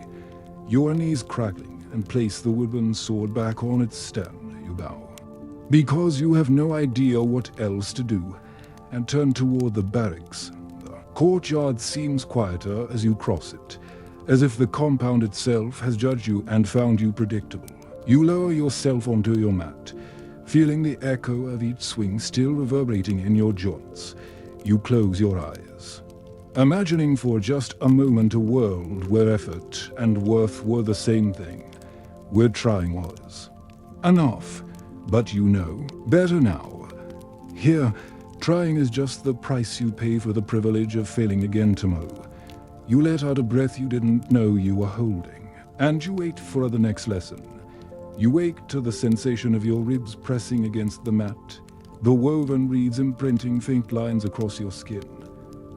your knees crackling, and place the woodland sword back on its stand. You bow, because you have no idea what else to do, and turn toward the barracks. Courtyard seems quieter as you cross it, as if the compound itself has judged you and found you predictable. You lower yourself onto your mat, feeling the echo of each swing still reverberating in your joints. You close your eyes, imagining for just a moment a world where effort and worth were the same thing, where trying was enough. But you know better now. Here, trying is just the price you pay for the privilege of failing again tomorrow. You let out a breath you didn't know you were holding, and you wait for the next lesson. You wake to the sensation of your ribs pressing against the mat, the woven reeds imprinting faint lines across your skin.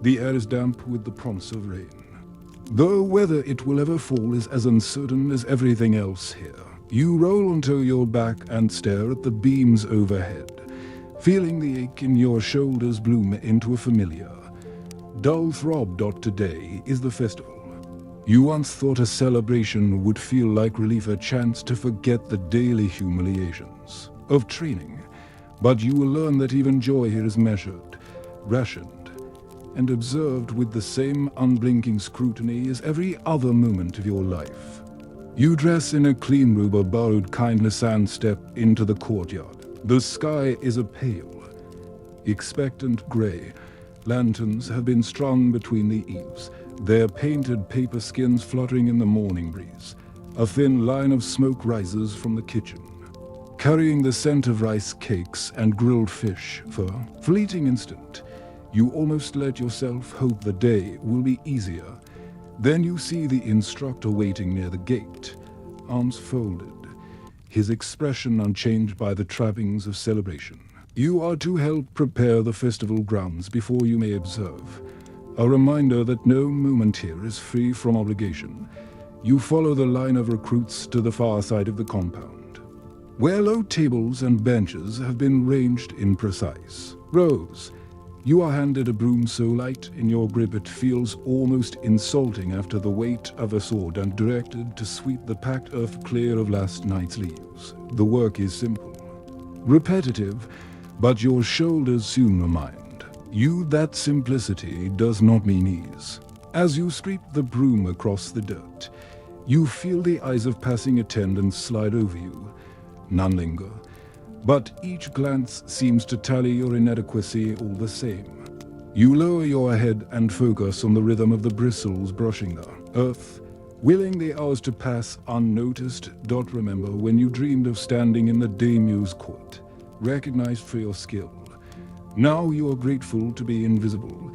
The air is damp with the promise of rain, though whether it will ever fall is as uncertain as everything else here. You roll onto your back and stare at the beams overhead, feeling the ache in your shoulders bloom into a familiar, dull throb. Today is the festival. You once thought a celebration would feel like relief, a chance to forget the daily humiliations of training. But you will learn that even joy here is measured, rationed, and observed with the same unblinking scrutiny as every other moment of your life. You dress in a clean robe of borrowed kindness and step into the courtyard. The sky is a pale, expectant gray. Lanterns have been strung between the eaves, their painted paper skins fluttering in the morning breeze. A thin line of smoke rises from the kitchen, carrying the scent of rice cakes and grilled fish. For a fleeting instant, you almost let yourself hope the day will be easier. Then you see the instructor waiting near the gate, arms folded, his expression unchanged by the trappings of celebration. You are to help prepare the festival grounds before you may observe, a reminder that no moment here is free from obligation. You follow the line of recruits to the far side of the compound, where low tables and benches have been ranged in precise rows. You are handed a broom so light in your grip it feels almost insulting after the weight of a sword, and directed to sweep the packed earth clear of last night's leaves. The work is simple, repetitive, but your shoulders soon remind you that simplicity does not mean ease. As you sweep the broom across the dirt, you feel the eyes of passing attendants slide over you. None linger, but each glance seems to tally your inadequacy all the same. You lower your head and focus on the rhythm of the bristles brushing the earth, willing the hours to pass unnoticed. Remember when you dreamed of standing in the daimyo's court, recognized for your skill. Now you are grateful to be invisible,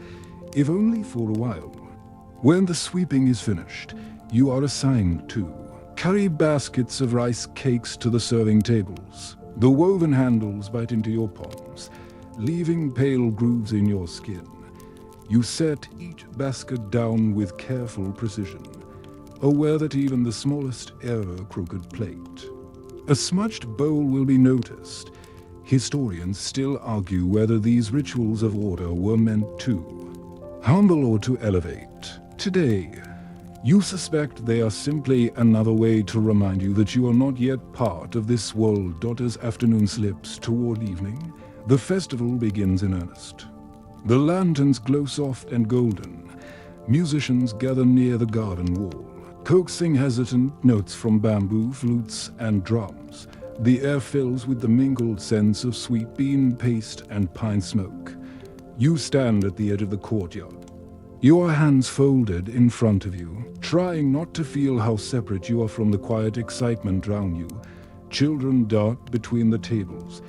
if only for a while. When the sweeping is finished, you are assigned to carry baskets of rice cakes to the serving tables. The woven handles bite into your palms, leaving pale grooves in your skin. You set each basket down with careful precision, aware that even the smallest error crooked plate. A smudged bowl will be noticed. Historians still argue whether these rituals of order were meant to humble or to elevate. Today, you suspect they are simply another way to remind you that you are not yet part of this world. As afternoon slips toward evening, the festival begins in earnest. The lanterns glow soft and golden. Musicians gather near the garden wall, Coaxing hesitant notes from bamboo flutes and drums, the air fills with the mingled scents of sweet bean paste and pine smoke. You stand at the edge of the courtyard, your hands folded in front of you, trying not to feel how separate you are from the quiet excitement around you. Children dart between the tables,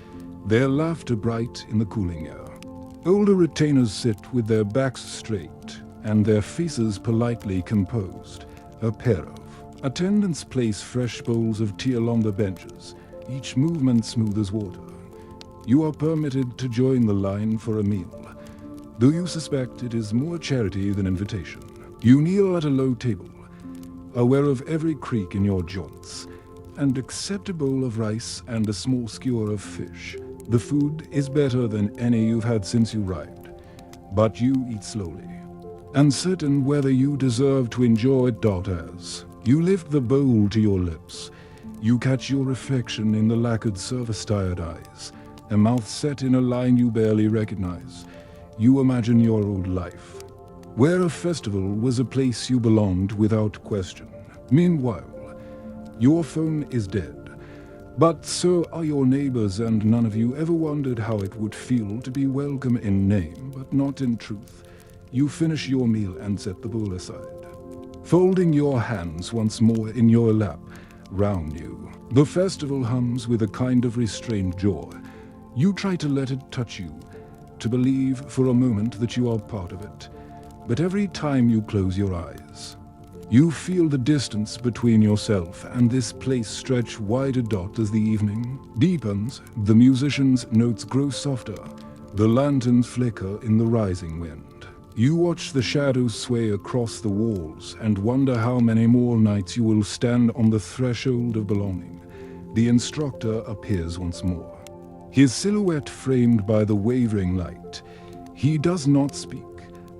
their laughter bright in the cooling air. Older retainers sit with their backs straight and their faces politely composed. A pair of attendants place fresh bowls of tea along the benches, each movement smooth as water. You are permitted to join the line for a meal, though you suspect it is more charity than invitation. You kneel at a low table, aware of every creak in your joints, and accept a bowl of rice and a small skewer of fish. The food is better than any you've had since you arrived, but you eat slowly, uncertain whether you deserve to enjoy it. As you lift the bowl to your lips, you catch your reflection in the lacquered service tired eyes, a mouth set in a line you barely recognize. You imagine your old life, where a festival was a place you belonged without question. Meanwhile, your phone is dead, but so are your neighbors, and none of you ever wondered how it would feel to be welcome in name, but not in truth. You finish your meal and set the bowl aside, folding your hands once more in your lap. Round you, the festival hums with a kind of restrained joy. You try to let it touch you, to believe for a moment that you are part of it. But every time you close your eyes, you feel the distance between yourself and this place stretch wider. As the evening deepens, the musicians' notes grow softer, the lanterns flicker in the rising wind. You watch the shadows sway across the walls and wonder how many more nights you will stand on the threshold of belonging. The instructor appears once more, his silhouette framed by the wavering light. He does not speak,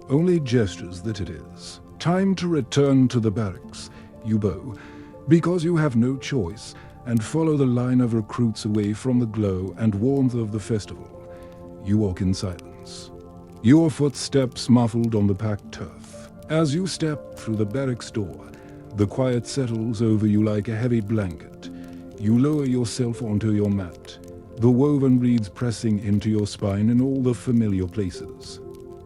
only gestures that it is time to return to the barracks. You bow, because you have no choice, and follow the line of recruits away from the glow and warmth of the festival. You walk in silence, your footsteps muffled on the packed turf. As you step through the barracks door, the quiet settles over you like a heavy blanket. You lower yourself onto your mat, the woven reeds pressing into your spine in all the familiar places.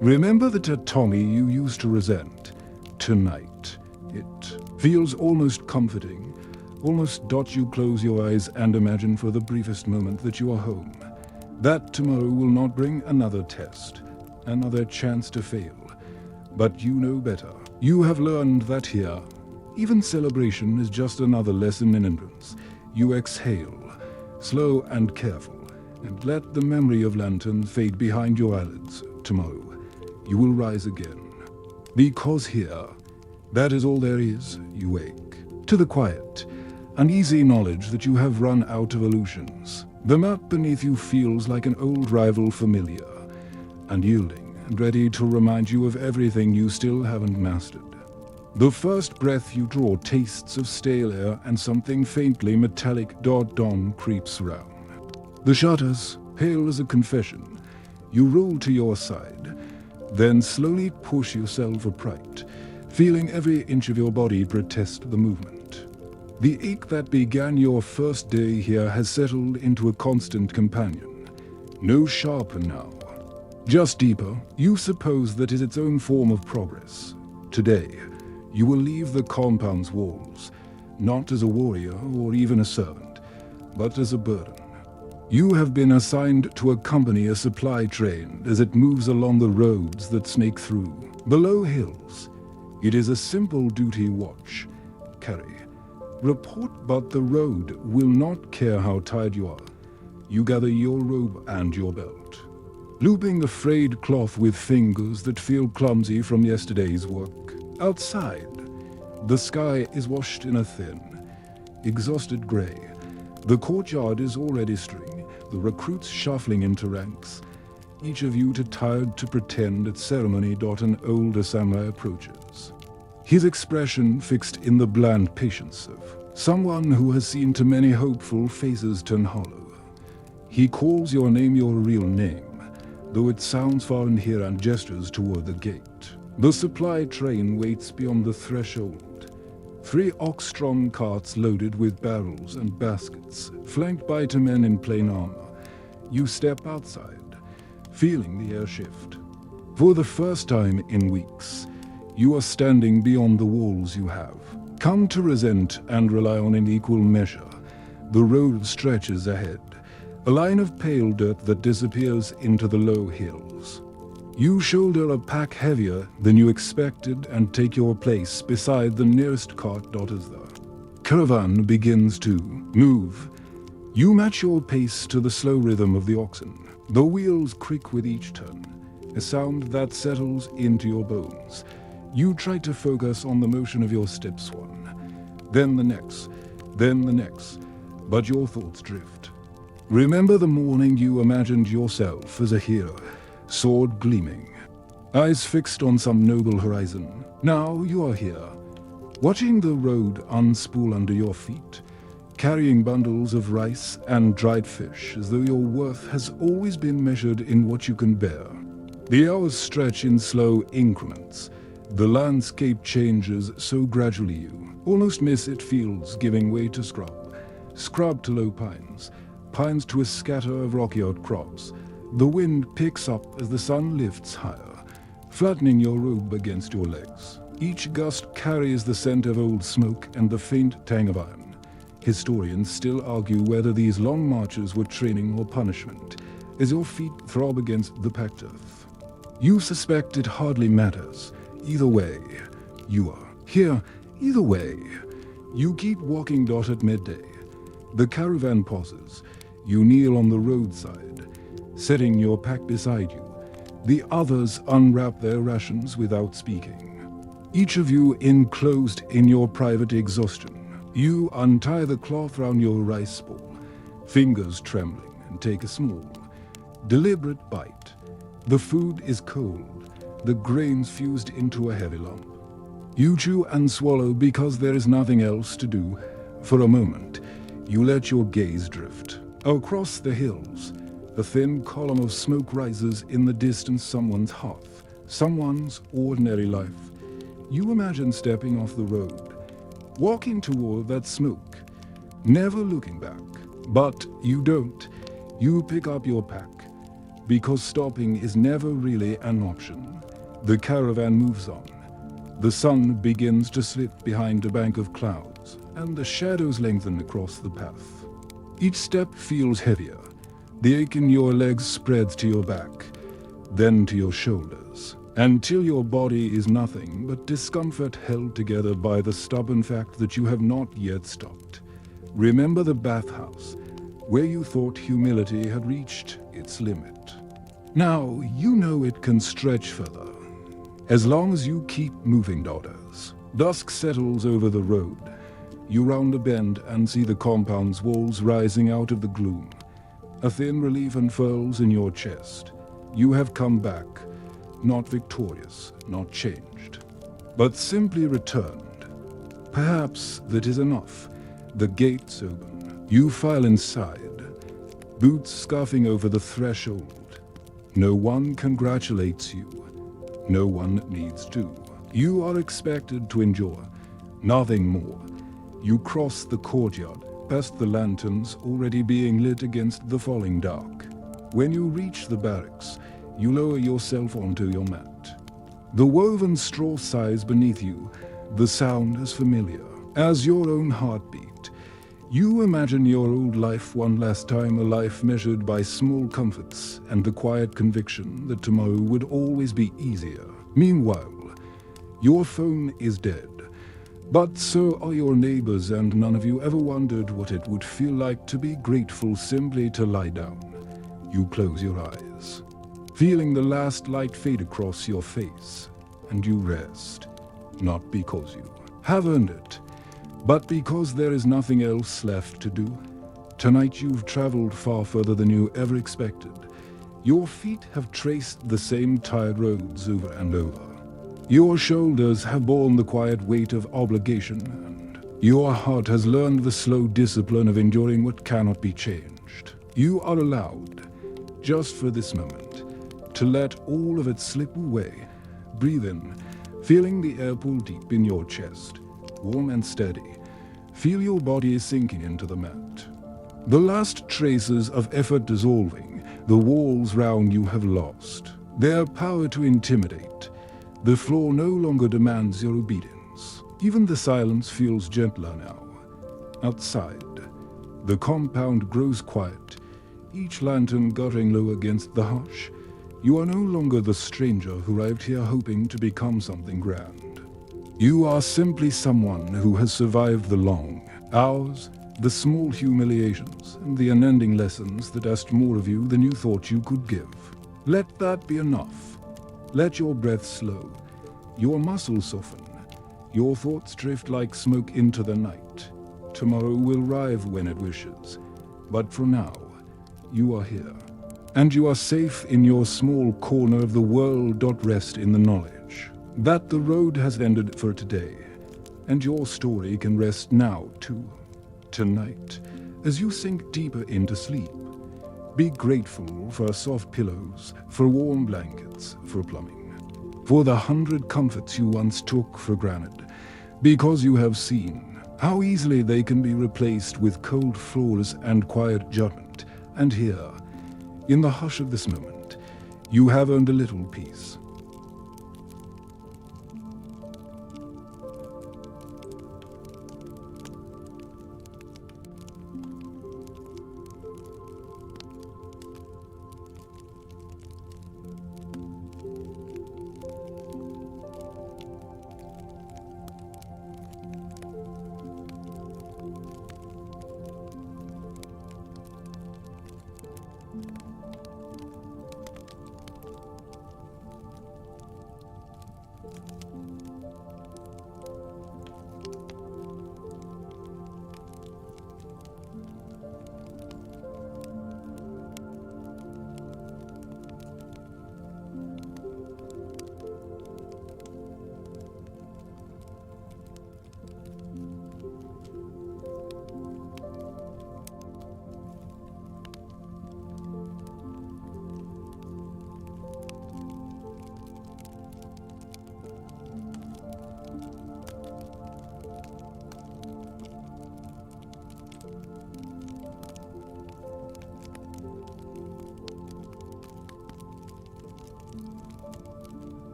Remember the Tommy you used to resent? Tonight, it feels almost comforting, almost. You close your eyes and imagine for the briefest moment that you are home, that tomorrow will not bring another test, another chance to fail. But you know better. You have learned that here, even celebration is just another lesson in endurance. You exhale, slow and careful, and let the memory of lantern fade behind your eyelids. Tomorrow, you will rise again. Because here, that is all there is. You wake to the quiet, uneasy knowledge that you have run out of illusions. The map beneath you feels like an old rival, familiar, unyielding, and ready to remind you of everything you still haven't mastered. The first breath you draw tastes of stale air and something faintly metallic. Dawn creeps round. The shutters, pale as a confession. You roll to your side, then slowly push yourself upright, feeling every inch of your body protest the movement. The ache that began your first day here has settled into a constant companion. No sharper now, just deeper. You suppose that is its own form of progress. Today, you will leave the compound's walls, not as a warrior or even a servant, but as a burden. You have been assigned to accompany a supply train as it moves along the roads that snake through the low hills. It is a simple duty: watch, carry, report, but the road will not care how tired you are. You gather your robe and your belt, looping the frayed cloth with fingers that feel clumsy from yesterday's work. Outside, the sky is washed in a thin, exhausted gray. The courtyard is already string, the recruits shuffling into ranks, each of you too tired to pretend at ceremony. An older samurai approaches, his expression fixed in the bland patience of someone who has seen too many hopeful faces turn hollow. He calls your name, your real name, though it sounds foreign here, and gestures toward the gate. The supply train waits beyond the threshold, 3 ox-strong carts loaded with barrels and baskets, flanked by 2 men in plain armor. You step outside, feeling the air shift. For the first time in weeks, you are standing beyond the walls you have come to resent and rely on in equal measure. The road stretches ahead, a line of pale dirt that disappears into the low hills. You shoulder a pack heavier than you expected and take your place beside the nearest cart. As the caravan begins to move, you match your pace to the slow rhythm of the oxen. The wheels creak with each turn, a sound that settles into your bones. You try to focus on the motion of your steps, then the next, but your thoughts drift. Remember the morning you imagined yourself as a hero, sword gleaming, eyes fixed on some noble horizon. Now you are here, watching the road unspool under your feet, carrying bundles of rice and dried fish as though your worth has always been measured in what you can bear. The hours stretch in slow increments. The landscape changes so gradually you almost miss it fields giving way to scrub to low pines, pines to a scatter of rocky outcrops. The wind picks up as the sun lifts higher, flattening your robe against your legs. Each gust carries the scent of old smoke and the faint tang of iron. Historians still argue whether these long marches were training or punishment, as your feet throb against the packed earth. You suspect it hardly matters. Either way, you are here. Either way, you keep walking. At midday, the caravan pauses. You kneel on the roadside, setting your pack beside you. The others unwrap their rations without speaking. Each of you enclosed in your private exhaustion. You untie the cloth round your rice bowl, fingers trembling, and take a small, deliberate bite. The food is cold, the grains fused into a heavy lump. You chew and swallow because there is nothing else to do. For a moment, you let your gaze drift. Across the hills, a thin column of smoke rises in the distance. Someone's hearth, someone's ordinary life. You imagine stepping off the road, walking toward that smoke, never looking back. But you don't. You pick up your pack, because stopping is never really an option. The caravan moves on. The sun begins to slip behind a bank of clouds, and the shadows lengthen across the path. Each step feels heavier. The ache in your legs spreads to your back, then to your shoulders, until your body is nothing but discomfort held together by the stubborn fact that you have not yet stopped. Remember the bathhouse, where you thought humility had reached its limit. Now you know it can stretch further, as long as you keep moving, daughters. Dusk settles over the road. You round a bend and see the compound's walls rising out of the gloom. A thin relief unfurls in your chest. You have come back, not victorious, not changed, but simply returned. Perhaps that is enough. The gates open. You file inside, boots scuffing over the threshold. No one congratulates you. No one needs to. You are expected to endure, nothing more. You cross the courtyard, past the lanterns already being lit against the falling dark. When you reach the barracks, you lower yourself onto your mat. The woven straw sighs beneath you. The sound is familiar as your own heartbeat. You imagine your old life one last time, a life measured by small comforts and the quiet conviction that tomorrow would always be easier. Meanwhile, your phone is dead, but so are your neighbors, and none of you ever wondered what it would feel like to be grateful simply to lie down. You close your eyes, feeling the last light fade across your face, and you rest, not because you have earned it, but because there is nothing else left to do. Tonight you've traveled far further than you ever expected. Your feet have traced the same tired roads over and over. Your shoulders have borne the quiet weight of obligation, and your heart has learned the slow discipline of enduring what cannot be changed. You are allowed, just for this moment, to let all of it slip away. Breathe in, feeling the air pull deep in your chest. warm and steady. Feel your body sinking into the mat. The last traces of effort dissolving, the walls round you have lost their power to intimidate. The floor no longer demands your obedience. Even the silence feels gentler now. Outside, the compound grows quiet, each lantern guttering low against the hush. You are no longer the stranger who arrived here hoping to become something grand. You are simply someone who has survived the long hours, the small humiliations, and the unending lessons that asked more of you than you thought you could give. Let that be enough. Let your breath slow, your muscles soften, your thoughts drift like smoke into the night. Tomorrow will arrive when it wishes, but for now, you are here. And you are safe in your small corner of the world. Rest in the knowledge that the road has ended for today, and your story can rest now too. Tonight, as you sink deeper into sleep, be grateful for soft pillows, for warm blankets, for plumbing, for the 100 comforts you once took for granted, because you have seen how easily they can be replaced with cold floors and quiet judgment. And here, in the hush of this moment, you have earned a little peace.